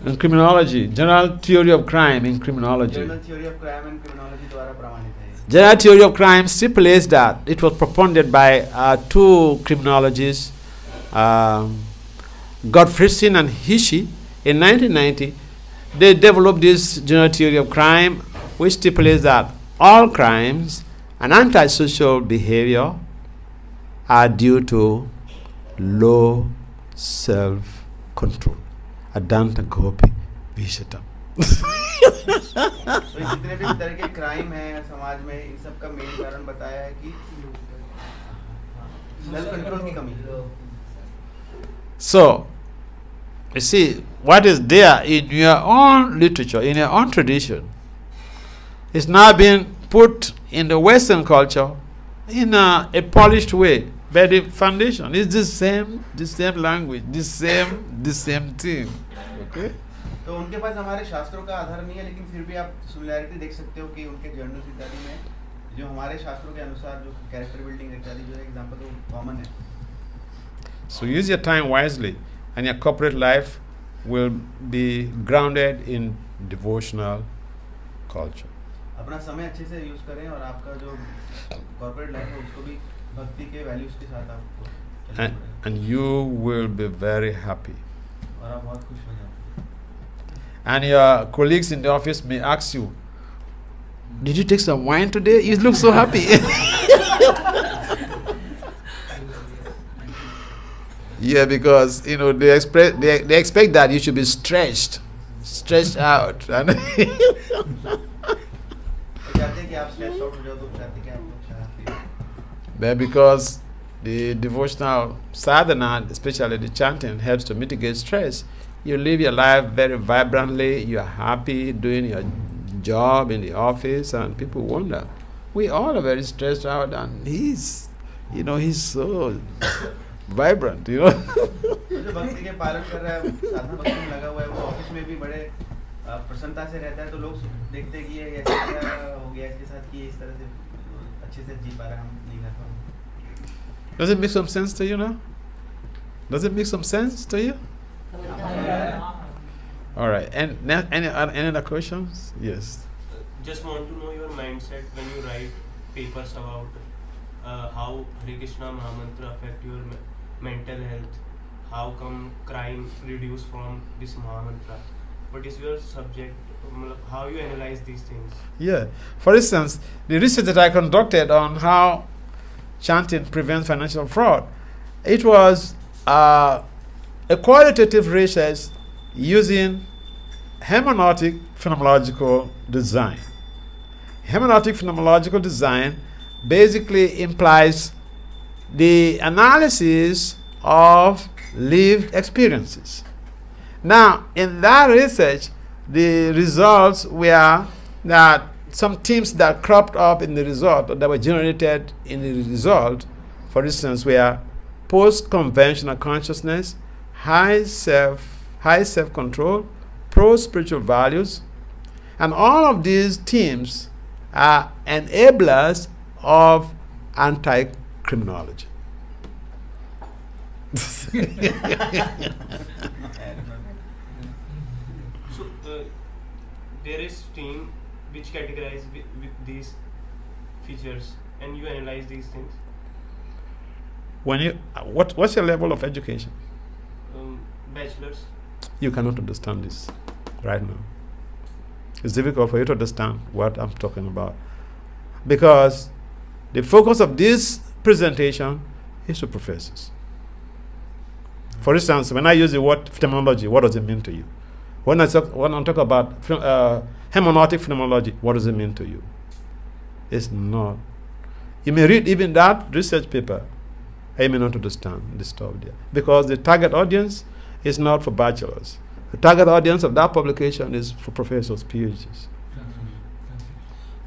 in criminology, general theory of crime in criminology. Journal theory of crime and criminology द्वारा प्रमाणित है। General theory of crime stipulates that it was propounded by two criminologists, Gottfriedson and Hischi, in 1990. They developed this general theory of crime, which stipulates that all crimes and antisocial behavior are due to low self-control. Adanta Gopi Vishatam. तो जितने भी तरह के crime हैं समाज में, इन सब का मेन कारण बताया है कि सेल्फ कंट्रोल की कमी। So, you see, what is there in your own literature, in your own tradition, is now being put in the Western culture in a polished way. But the foundation is the same language, the same thing. Okay? तो उनके पास हमारे शास्त्रों का आधार नहीं है, लेकिन फिर भी आप सिमिलैरिटी देख सकते हो कि उनके जर्नल्स इत्यादि में जो हमारे शास्त्रों के अनुसार जो कैरेक्टर बिल्डिंग इत्यादि जो एग्जांपल वो कॉमन है। So use your time wisely, and your corporate life will be grounded in devotional culture. अपना समय अच्छे से यूज करें और आपका जो कॉर्पोरेट लाइफ है उसको भी भक्ति के वैल्यूज के साथ आपको And you will be very happy. और आप बहुत खुश हो जाओगे। And your colleagues in the office may ask you, did you take some wine today? You look so happy. Yeah, because they expect that you should be stretched stretched out. And but because the devotional sadhana, especially the chanting, helps to mitigate stress, you live your life very vibrantly, you are happy doing your job in the office, and people wonder. We all are very stressed out, and he's so vibrant, जो भक्ति के पालन कर रहा है, साधना भक्ति में लगा हुआ है, वो ऑफिस में भी बड़े प्रसन्नता से रहता है, तो लोग देखते हैं कि ये ऐसा क्या हो गया इसके साथ कि इस तरह से अच्छे से जी पा रहा है, हम नहीं कर पा रहे. Does it make some sense to you now? Does it make some sense to you? All right. And any other questions? Yes. Just want to know your mindset when you write papers about how Hare Krishna Mahamantra affect your mental health. How come crime reduce from this Mahamantra? What is your subject? How you analyze these things? Yeah. For instance, the research that I conducted on how chanting prevents financial fraud, it was a qualitative research using hermeneutic phenomenological design. Hermeneutic phenomenological design basically implies the analysis of lived experiences. Now, in that research, the results were that some themes that cropped up in the result, or that were generated in the result, for instance, were post-conventional consciousness, high self-control, pro-spiritual values, and all of these themes are enablers of anti-criminology. So there is team which categorize with these features, and you analyze these things. When you what's your level of education? Bachelor's. You cannot understand this right now. It's difficult for you to understand what I'm talking about, because the focus of this presentation is to professors. For instance, when I use the word phenomenology, what does it mean to you? When I talk about hermeneutic phenomenology, what does it mean to you? It's not. You may read even that research paper, and you may not understand the stuff there, because the target audience is not for bachelors. The target audience of that publication is for professors, PhDs.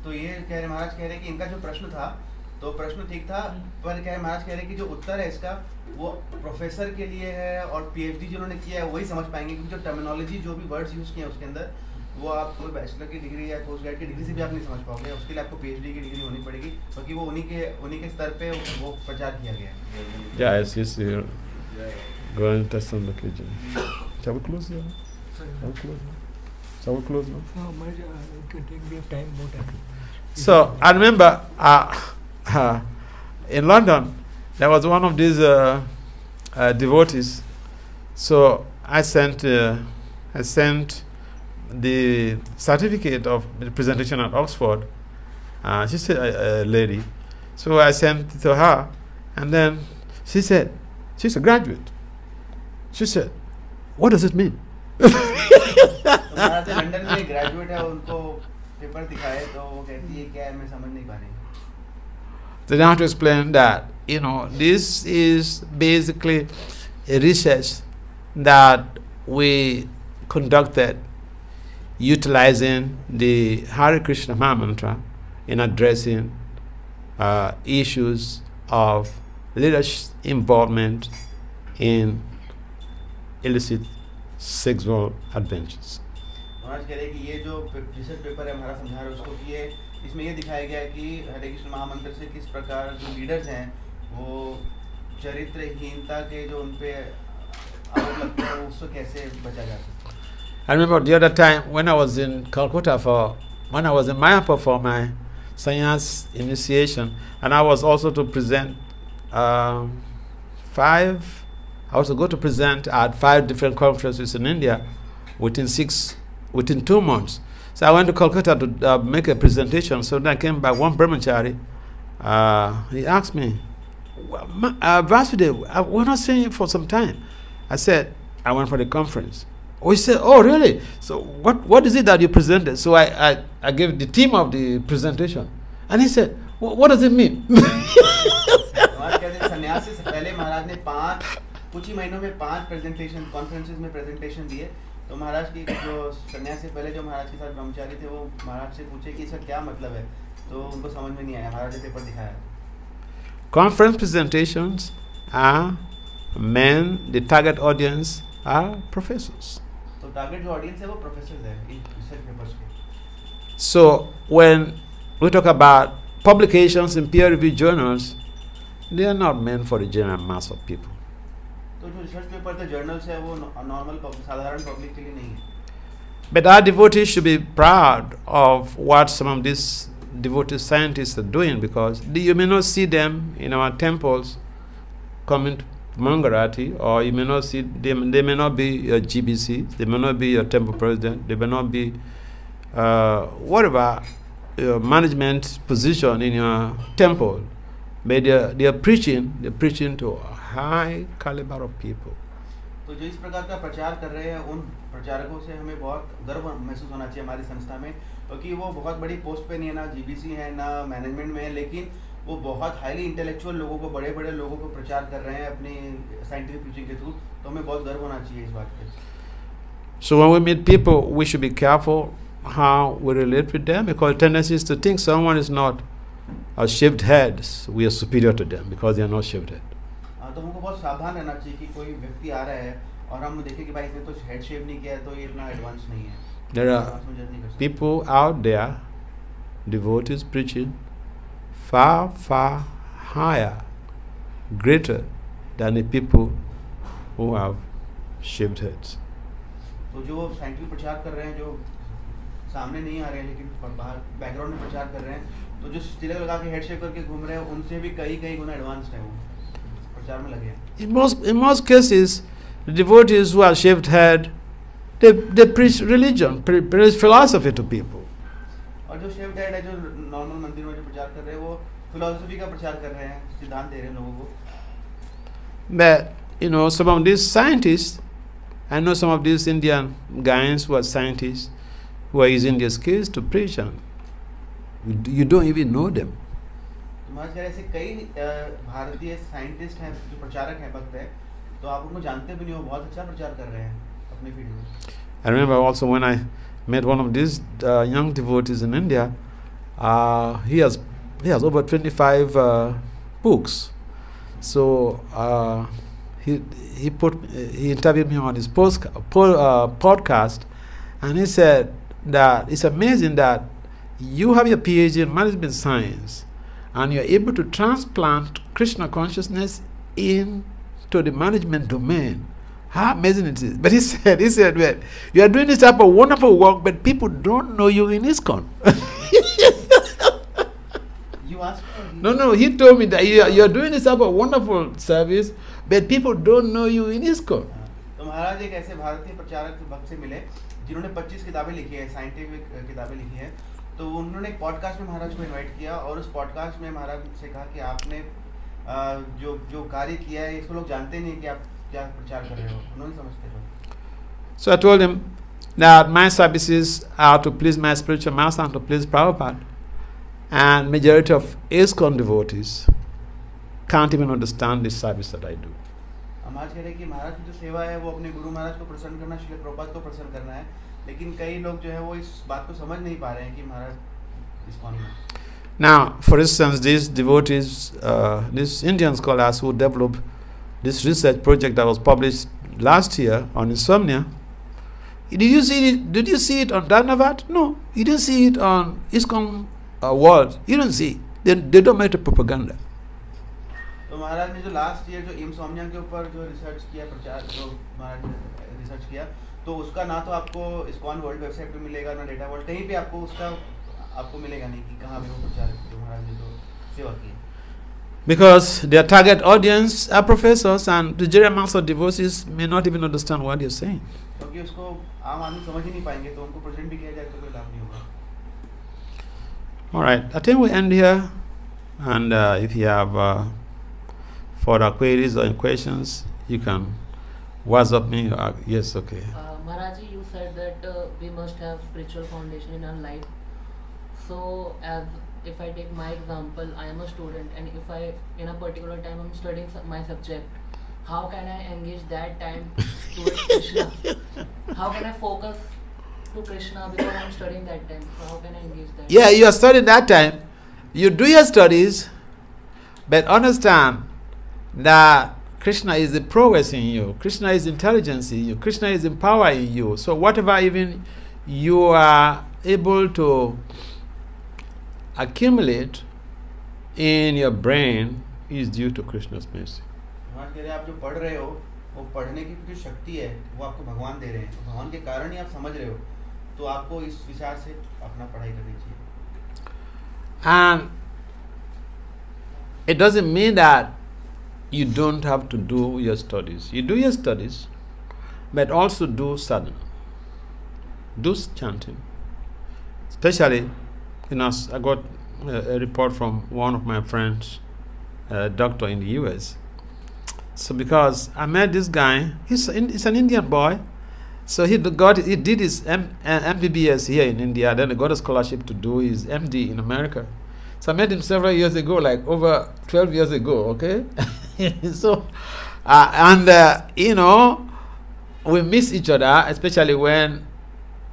तो ये कह रहे महाराज कह रहे कि इनका जो प्रश्न था, तो प्रश्न ठीक था, पर कह रहे महाराज कह रहे कि जो उत्तर है इसका वो प्रोफेसर के लिए है, और पीएचडी जिन्होंने किया है वही समझ पाएंगे, क्योंकि जो टर्मिनोलॉजी जो भी वर्ड्स यूज किए हैं उसके अंदर, वो आप कोई बैचलर की डिग्री या पोस्ट ग्रेड की डिग्री से भी आप नहीं समझ पाओगे. उसके लिए आपको पीएचडी की डिग्री होनी पड़ेगी, क्योंकि वो उन्हीं के स्तर पे वो प्रचार किया गया है. Yeah, it's just go and test on the kitchen. Shall we close here? Shall we close now? No, it can take me time, more time. So I remember in London there was one of these devotees. So I sent the certificate of the presentation at Oxford. She's a lady. So I sent it to her, and then she said, she's a graduate. She said, what does it mean? London में graduate है, उनको paper दिखाए तो वो कहती है क्या है, मैं समझ नहीं पा रही. So they have to explain that, this is basically a research that we conducted utilizing the Hare Krishna Mahamantra in addressing issues of leadership involvement in illicit sexual adventures. महाराज कह रहे हैं कि ये जो रिसर्च पेपर है हमारा समझा रहे हैं उसको, कि ये इसमें ये दिखाया गया है कि हरे कृष्ण महामंत्र से किस प्रकार जो लीडर्स हैं वो चरित्रहीनता के जो उन पे आरोप लगते हैं उससे कैसे बचा जा सकता है. I remember the other time when I was in Calcutta when I was in Mayapur for my sannyas initiation, and I was also to present I was to go to present at 5 different conferences in India within 2 months. So I went to Calcutta to make a presentation. So then I came back. One brahmachari, he asked me, Vasudeva, we're not seeing you for some time. I said, I went for the conference. We said, oh, really? So what is it that you presented? So I gave the theme of the presentation. And he said, what does it mean? सन्यासी से पहले महाराज ने कुछ ही महीनों में 5 presentation conferences में presentation दिए। तो महाराज की जो सन्यासी से पहले जो महाराज के साथ ब्रह्मचारी थे वो महाराज से पूछे कि इसका क्या मतलब है, तो उनको समझ में नहीं आया। महाराज ने पेपर दिखाया। Conference presentations are men, the target audience are professors. तो टारगेट जो ऑडियंस है वो प्रोफेसर्स हैं इन रिसर्च पेपर्स के। So when we talk about publications in peer-reviewed journals, they are not meant for the general mass of people. तो जो research paper के journals है वो नॉर्मल साधारण पब्लिक के लिए नहीं है। But our devotees should be proud of what some of these devoted scientists are doing, because you may not see them in our temples coming to Mangarati, or you may not see them. They may not be your GBC, they may not be your temple president, they may not be whatever your management position in your temple, but they are preaching to a high caliber of people. तो जो इस प्रकार का प्रचार कर रहे हैं उन प्रचारकों से हमें बहुत गर्व महसूस होना चाहिए हमारी संस्था में, क्योंकि वो बहुत बड़ी पोस्ट पे नहीं है, ना जीबीसी है ना मैनेजमेंट में है, लेकिन वो बहुत हाईली इंटेलेक्चुअल लोगों को, बड़े बड़े लोगों को प्रचार कर रहे हैं अपनी साइंटिफिक प्रीचिंग के थ्रू। तो हमें बहुत गर्व होना चाहिए इस बात पे। So when we meet people, we should be careful how we relate with them, because the tendency is to think someone is not a shaved head, so we are superior to them because they are not shaved head. तो हमको बहुत सावधान रहना चाहिए कि कोई व्यक्ति आ रहा है और हम देखें कि भाई इसने तो हेड शेव नहीं किया है तो ये इतना एडवांस नहीं है। There are people out there, devotees preaching far, far higher, greater than the people who have shaved heads. तो जो साइंटिफिक प्रचार कर रहे हैं, जो सामने नहीं आ रहे हैं लेकिन बाहर बैकग्राउंड में प्रचार कर रहे हैं, तो जो तिलक लगा के हेड शेव करके घूम रहे हैं उनसे भी कई गुना एडवांस्ड है वो प्रचार में लगे हैं। In most cases, the devotees who are shaved head, they preach religion, preach philosophy to people. और जो shaved head है, जो नॉर्मल मंदिर में जो प्रचार कर रहे हैं, वो फिलॉसफी का प्रचार कर रहे हैं, सिद्धांत दे रहे हैं लोगों को। But some of these scientists, I know some of these Indian guys who are scientists who are using their skills to preach, and you don't even know them. हमारे शहर ऐसे कई भारतीय साइंटिस्ट हैं जो प्रचारक हैं, भक्त हैं, तो आप उनको जानते भी नहीं हो, बहुत अच्छा प्रचार कर रहे हैं अपने फील्ड में। I remember also when I met one of these young devotees in India. He has over 25 books. So he interviewed me on his podcast, and he said that it's amazing that you have your PhD in management science, and you're able to transplant Krishna consciousness into the management domain. How amazing it is. But he said, well, you are doing this type of wonderful work, but people don't know you in ISKCON. You asked him? No, he told me that you are doing this type of wonderful service, but people don't know you in ISKCON. तो महाराज एक ऐसे भारतीय प्रचारक भक्त से मिले जिन्होंने 25 किताबें लिखी है, साइंटिफिक किताबें लिखी हैं। तो उन्होंने एक पॉडकास्ट में महाराज को इनवाइट किया, और उस पॉडकास्ट में महाराज से कहा कि आपने जो कार्य किया है इसको लोग जानते नहीं कि आप क्या प्रचार कर रहे हो, उन्होंने समझते हो। So I told him that my services are to please my spiritual master and to please Prabhupada, and majority of ISKCON devotees can't even understand this service that I do. महाराज कह रहे कि महाराज की जो सेवा है वो अपने गुरु महाराज को प्रसन्न करना, श्री प्रभुपाद को प्रसन्न करना है, लेकिन कई लोग जो है वो इस बात को समझ नहीं पा रहे हैं कि महाराज ISKCON में। Now, for instance, these devotees, these Indian scholars who developed this research project that was published last year on insomnia, did you see it on Dharnavat? No, you didn't see it on ISKCON World. You don't see it. They don't make the propaganda. तो महाराज ने जो last year जो insomnia के ऊपर जो research किया, प्रचार जो महाराज ने रिसर्च किया, तो उसका ना तो आपको ISKCON वर्ल्ड वेबसाइट पे मिलेगा, ना डेटा वर्ल्ड, कहीं पे आपको मिलेगा नहीं कि कहाँ पे वो प्रचार जो महाराज ने जो सेवा की। Because their target audience are professors, and the general mass of devotees may not even understand what they're saying. क्योंकि उसको आम आदमी समझ ही नहीं पाएंगे, तो उनको प्रेजेंट भी किया जाए तो कोई लाभ नहीं होगा। All right, I think we end here, and if you have further queries or questions, you can WhatsApp me. Yes, okay. Maharaji, you said that we must have spiritual foundation in our life. So, as if I take my example, I am a student, and if I, in a particular time, I'm studying my subject, how can I engage that time towards Krishna? How can I focus to Krishna because I'm studying that time? So, how can I engage that? Yeah, you are studying that time. You do your studies, but understand that Krishna is the progress in you. Krishna is intelligence in you. Krishna is in power in you. So whatever even you are able to accumulate in your brain is due to Krishna's mercy. आप जो पढ़ रहे हो वो पढ़ने की जो शक्ति है वो आपको भगवान दे रहे हैं, तो भगवान के कारण ही आप समझ रहे हो, तो आपको इस विचार से अपना पढ़ाई करनी चाहिए. And it doesn't mean that you don't have to do your studies. You do your studies, but also do sadhana. Do chanting. Especially, I got a report from one of my friends, a doctor in the US. So because I met this guy, he's an Indian boy. So he did his MBBS here in India, then he got a scholarship to do his MD in America. So I met him several years ago, like over 12 years ago, okay? So, we miss each other, especially when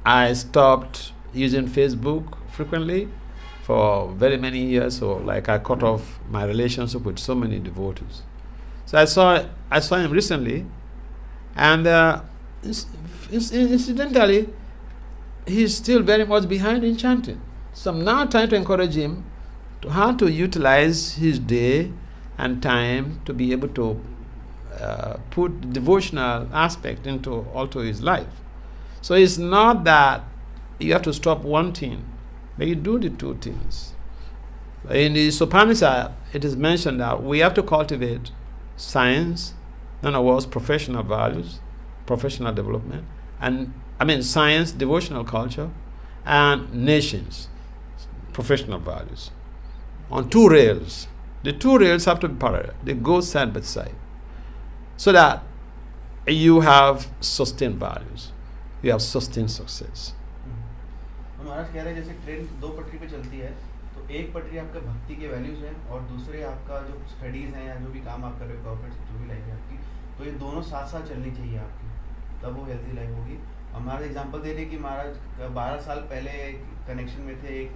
I stopped using Facebook frequently for very many years. So, like, I cut off my relationship with so many devotees. So I saw him recently, and incidentally, he's still very much behind in chanting. So I'm now trying to encourage him to how to utilize his day and time to be able to put devotional aspect into his life. So it's not that you have to stop one thing, but you do the two things. In the Upanishad, it is mentioned that we have to cultivate science, in other words, professional values, professional development, and science, devotional culture, and nations, professional values, on two rails. The two rails have to be parallel. They go side by side, so that you have sustained values, you have sustained success. महाराज कह रहे हैं जैसे train दो पटरी पे चलती है, तो एक पटरी आपका भक्ति के वैल्यूज हैं और दूसरे आपका जो स्टडीज हैं या जो भी काम आप कर रहे हो, कॉर्पोरेट जो भी लाइफ है आपकी, तो ये दोनों साथ साथ चलनी चाहिए आपकी, तब वो हेल्थी लाइफ होगी. और महाराज एग्जांपल दे रहे कि महाराज 12 साल पहले कनेक्शन में थे एक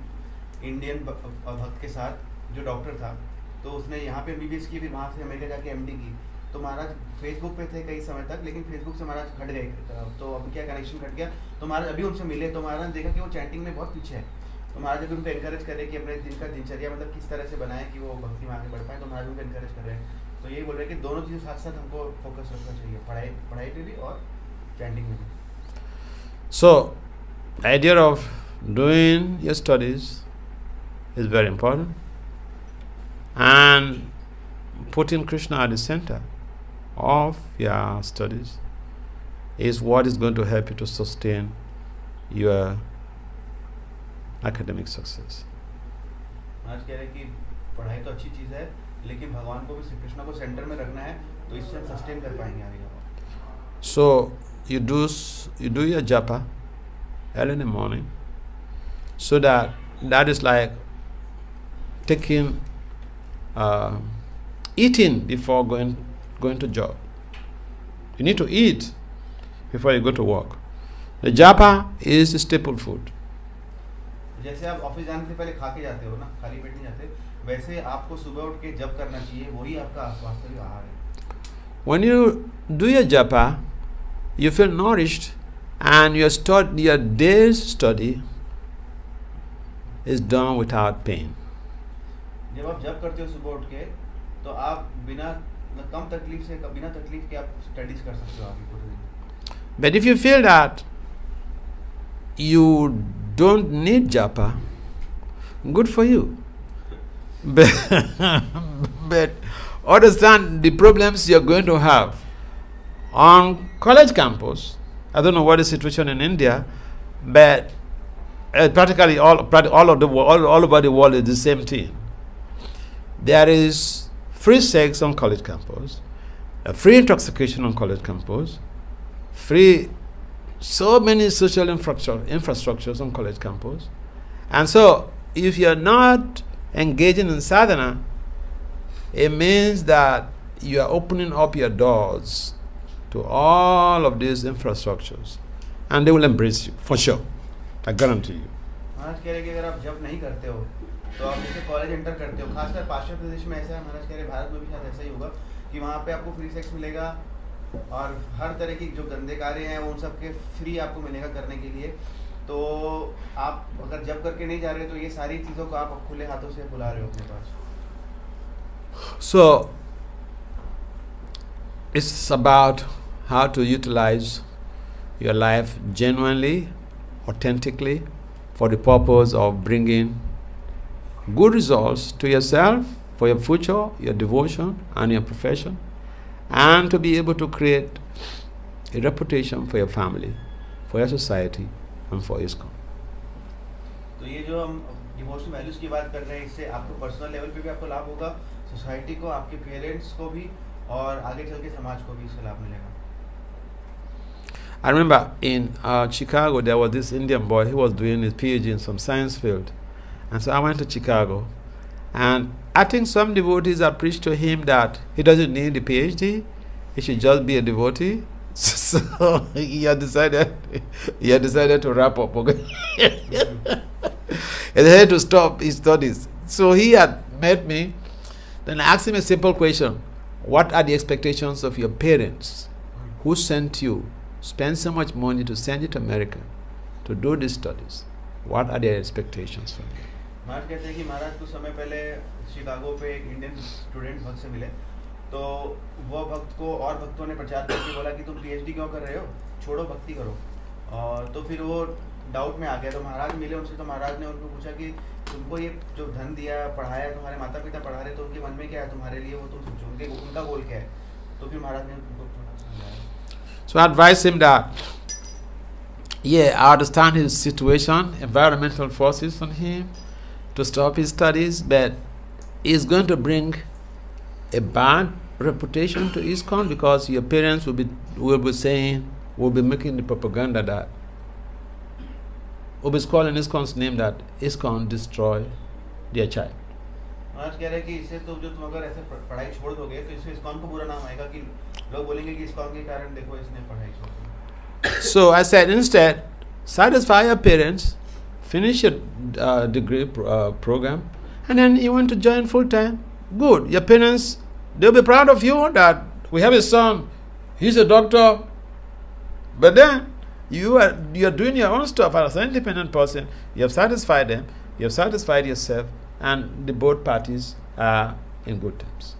इंडियन भक्त के साथ जो डॉक्टर था, तो उसने यहाँ पे MBBS की, फिर वहाँ से अमेरिका जाके MD की. तो महाराज फेसबुक पे थे कई समय तक, लेकिन फेसबुक से महाराज हट गए, तो अब क्या कनेक्शन कट गया. तो महाराज अभी उनसे मिले तो महाराज ने देखा कि वो चैंटिंग में बहुत पीछे है. तो महाराज अभी उनको एनकरेज कर रहे हैं कि अपने दिन का दिनचर्या मतलब किस तरह से बनाएं कि वो भक्ति में आगे बढ़ पाए. तो महाराज उनको एनकरेज कर रहे हैं. तो यही बोल रहे हैं कि दोनों चीज़ें साथ साथ हमको फोकस रखना चाहिए, पढ़ाई पे भी और चैंटिंग में भी. So, the idea of doing your studies is very important, and putting Krishna at the center of your studies is what is going to help you to sustain your academic success. आज कह रहे हैं कि पढ़ाई तो अच्छी चीज़ है, लेकिन भगवान को भी श्री कृष्ण को सेंटर में रखना है, तो इससे हम सस्टेन कर पाएंगे आगे. So you do your japa early in the morning, so that is like taking eating before going to job. You need to eat before you go to work. The japa is staple food. जैसे आप office जाने से पहले खा के जाते हो ना, खाली पेट नहीं जाते, वैसे आपको सुबह उठ के जप करना चाहिए, वही आपका वास्तविक आहार है. When you do your japa, you feel nourished, and your day's study is done without pain. जब आप जप करते हो सुबह उठ के, तो आप बिना तकलीफ के आप स्टडीज कर सकते हो आगे पूरे दिन. But if you feel that you don't need japa, good for you. But understand the problems you're going to have on college campus. I don't know what is the situation in India, but practically all over the world is the same thing. There is free sex on college campus, free intoxication on college campus, free so many social infrastructures on college campus. And so, if you're not engaging in sadhana, it means that you are opening up your doors to all of these infrastructures. And they will embrace you, for sure. I guarantee you. महाराज कह रहे कि अगर आप जब नहीं करते हो तो आप जैसे कॉलेज एंटर करते हो, खासकर पाश्चात्य प्रदेश में ऐसा है, महाराज कह रहे भारत में भी शायद ऐसा ही होगा कि वहाँ पे आपको फ्री सेक्स मिलेगा और हर तरह की जो गंदे कार्य हैं उन सब के फ्री आपको मिलेगा करने के लिए। तो आप अगर जब करके नहीं जा रहे तो ये सारी चीज़ों को आप खुले हाथों से बुला रहे हो अपने पास। So, it's about how to utilize your life genuinely, authentically, for the purpose of bringing good results to yourself, for your future, your devotion, and your profession, and to be able to create a reputation for your family, for your society, and for ISKCON. तो ये जो हम devotional values की बात कर रहे हैं, इससे आपको पर्सनल लेवल पे भी आपको लाभ होगा, सोसाइटी को, आपके पेरेंट्स को भी, और आगे चल के समाज को भी इससे लाभ मिलेगा। I remember in Chicago, there was this Indian boy. He was doing his PhD in some science field. And so I went to Chicago. And I think some devotees have preached to him that he doesn't need the PhD. He should just be a devotee. So he had decided to wrap up. Okay? He had to stop his studies. So he had met me. Then I asked him a simple question. What are the expectations of your parents who sent you, spend so much money to send you to America to do these studies? What are their expectations from you? महाराज कहते हैं कि महाराज कुछ समय पहले Chicago पे एक Indian student भक्त से मिले, तो वो भक्त को और भक्तों ने प्रचार करके बोला कि तुम पीएचडी क्यों कर रहे हो, छोड़ो भक्ति करो। और तो फिर वो डाउट में आ गया। तो महाराज मिले उनसे, तो महाराज ने उनको पूछा कि तुमको ये जो धन दिया, पढ़ाया, तुम्हारे माता पिता पढ़ा रहे, तो उनके मन में क्या है तुम्हारे लिए, वो तुम सोचो, उनका गोल क्या है। तो फिर महाराज ने उनको समझाया। So I advised him that, yeah, I understand his situation, environmental forces on him to stop his studies, but it's going to bring a bad reputation to ISKCON because your parents will be making the propaganda that will be calling ISKCON's name that ISKCON destroy their child. महाराज कह रहे हैं कि इससे तो जो तुम अगर ऐसे पढ़ाई छोड़ दोगे तो इससे ISKCON को बुरा नाम आएगा कि लोग बोलेंगे कि ISKCON के कारण देखो इसने पढ़ाई छोड़ दी। So I said, instead, satisfy your parents, finish your degree program, and then you want to join full time. Good. Your parents, they'll be proud of you that we have a son, he's a doctor. But then you are doing your own stuff as an independent person. You have satisfied them, you have satisfied yourself, and the both parties are in good terms.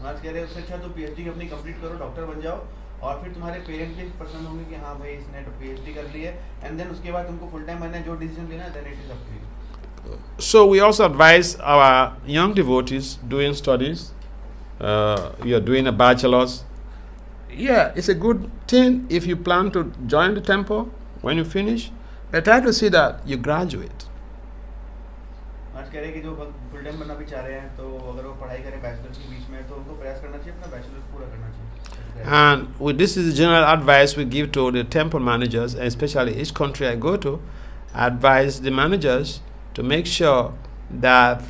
महाराज कह रहे हैं उससे अच्छा तो PhD अपनी complete करो, doctor बन जाओ, और फिर तुम्हारे पेरेंट्स भी प्रसन्न होंगे कि हाँ भाई इसने तो पीएचडी कर ली है, एंड देन उसके बाद तुमको फुल टाइम बनना है, जो डिसीजन लेना है, then it is up to you. So we also advise our young devotees doing studies. You're doing a bachelor's. Yeah, it's a good thing if you plan to join the temple when you finish. But try to see that you graduate. आज कह रहे हैं कि जो full time बनना भी चाह रहे हैं, तो अगर वो पढ़ाई करें बैचलर्स के बीच में, तो उनको प्रयास करना चाहिए अपना बैचलर्स पूरा करना चाहिए। And this is the general advice we give to the temple managers, especially each country I go to. I advise the managers to make sure that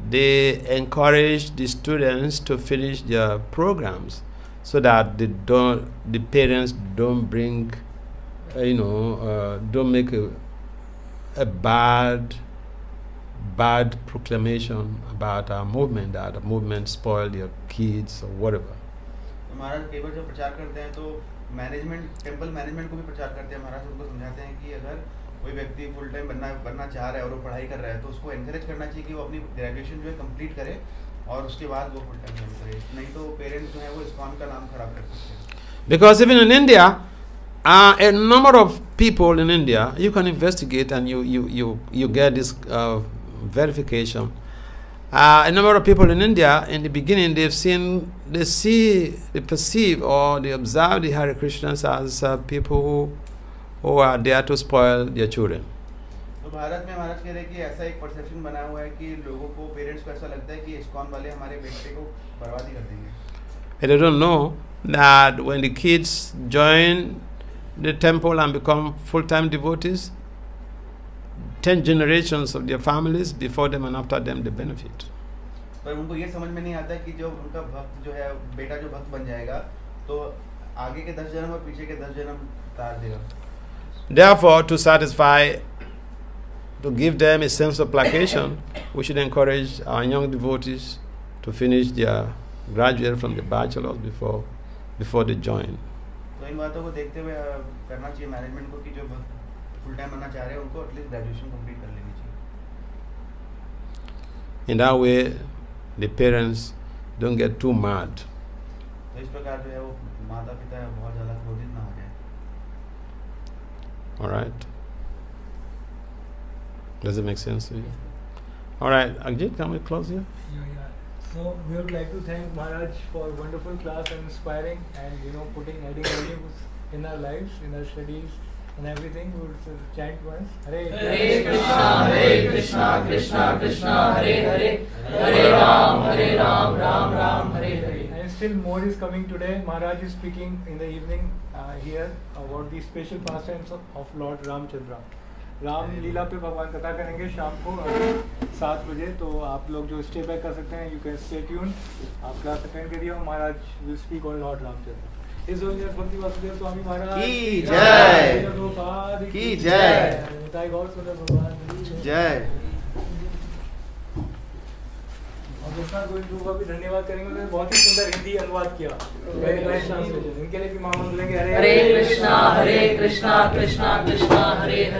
they encourage the students to finish their programs, so that the parents don't bring, don't make a bad proclamation about our movement, that the movement spoiled their kids or whatever. तो महाराज कई बार जब प्रचार करते हैं तो management, temple management को भी प्रचार करते हैं। महाराज उनको समझाते हैं कि अगर कोई व्यक्ति फुल टाइम बनना चाह रहा है और वो पढ़ाई कर रहा है, तो उसको एनकरेज करना चाहिए कि वो अपनी ग्रेजुएशन जो है कंप्लीट करे और उसके बाद वो फुल टाइम ज्वाइन करे, नहीं तो पेरेंट्स जो है वो ISKCON का नाम खराब कर सकते हैं। Because even in India, a number of people in India, you can investigate and you get this verification. A number of people in India, in the beginning, they perceive or they observe the Hare Krishnas as people who are there to spoil their children. तो भारत में महाराज कह रहे हैं कि ऐसा एक perception बना हुआ है कि लोगों को, पेरेंट्स को ऐसा लगता है कि ISKCON वाले हमारे बेटे को बर्बादी कर देंगे। And they don't know that when the kids join the temple and become full-time devotees, 10 generations of their families before them and after them they benefit. पर उनको ये समझ में नहीं आता कि जो उनका भक्त जो है बेटा जो भक्त बन जाएगा तो आगे के 10 जन्म और पीछे के 10 जन्म तार देगा. Therefore, to satisfy, to give them a sense of placation, we should encourage our young devotees to finish their graduate from the bachelor's before they join. तो इन बातों को देखते हुए करना चाहिए मैनेजमेंट को कि जो फुल टाइम बनना चाह रहे हैं उनको एटलीस्ट ग्रेजुएशन कंप्लीट कर लेनी चाहिए. In that way, the parents don't get too mad. तो इस प्रकार जो है वो माता पिता बहुत ज़्यादा क्रोधित ना हो जाए. All right? Does it make sense to you? All right, Ajit, can we close here? Yeah. So we would like to thank Maharaj for wonderful class and inspiring and adding values in our lives, in our studies and everything. We would chant once. Hare Krishna, Krishna Krishna, Hare Hare, Hare Ram, Ram Ram, Hare Hare. And still more is coming today. Maharaj is speaking in the evening here about the special pastimes of Lord Ramchandra. Ram लीला पे भगवान कथा करेंगे शाम को 7 बजे. तो आप लोग जो स्टे बैक कर सकते हैं, यू कैन स्टे ट्यून. आप क्लास अटेंड करिए और Maharaj will speak on Lord Ramachandra. His holiness भक्ति वासुदेव स्वामी महाराज की जय, की जय, निताई गौर सुंदर भगवान की जय. और कृष्णा गोविंद का भी धन्यवाद करेंगे. उन्होंने बहुत ही सुंदर हिंदी अनुवाद किया. Very nice translation. इनके लिए भी मां मंगलेंगे. हरे कृष्णा, कृष्णा कृष्णा, हरे हरे.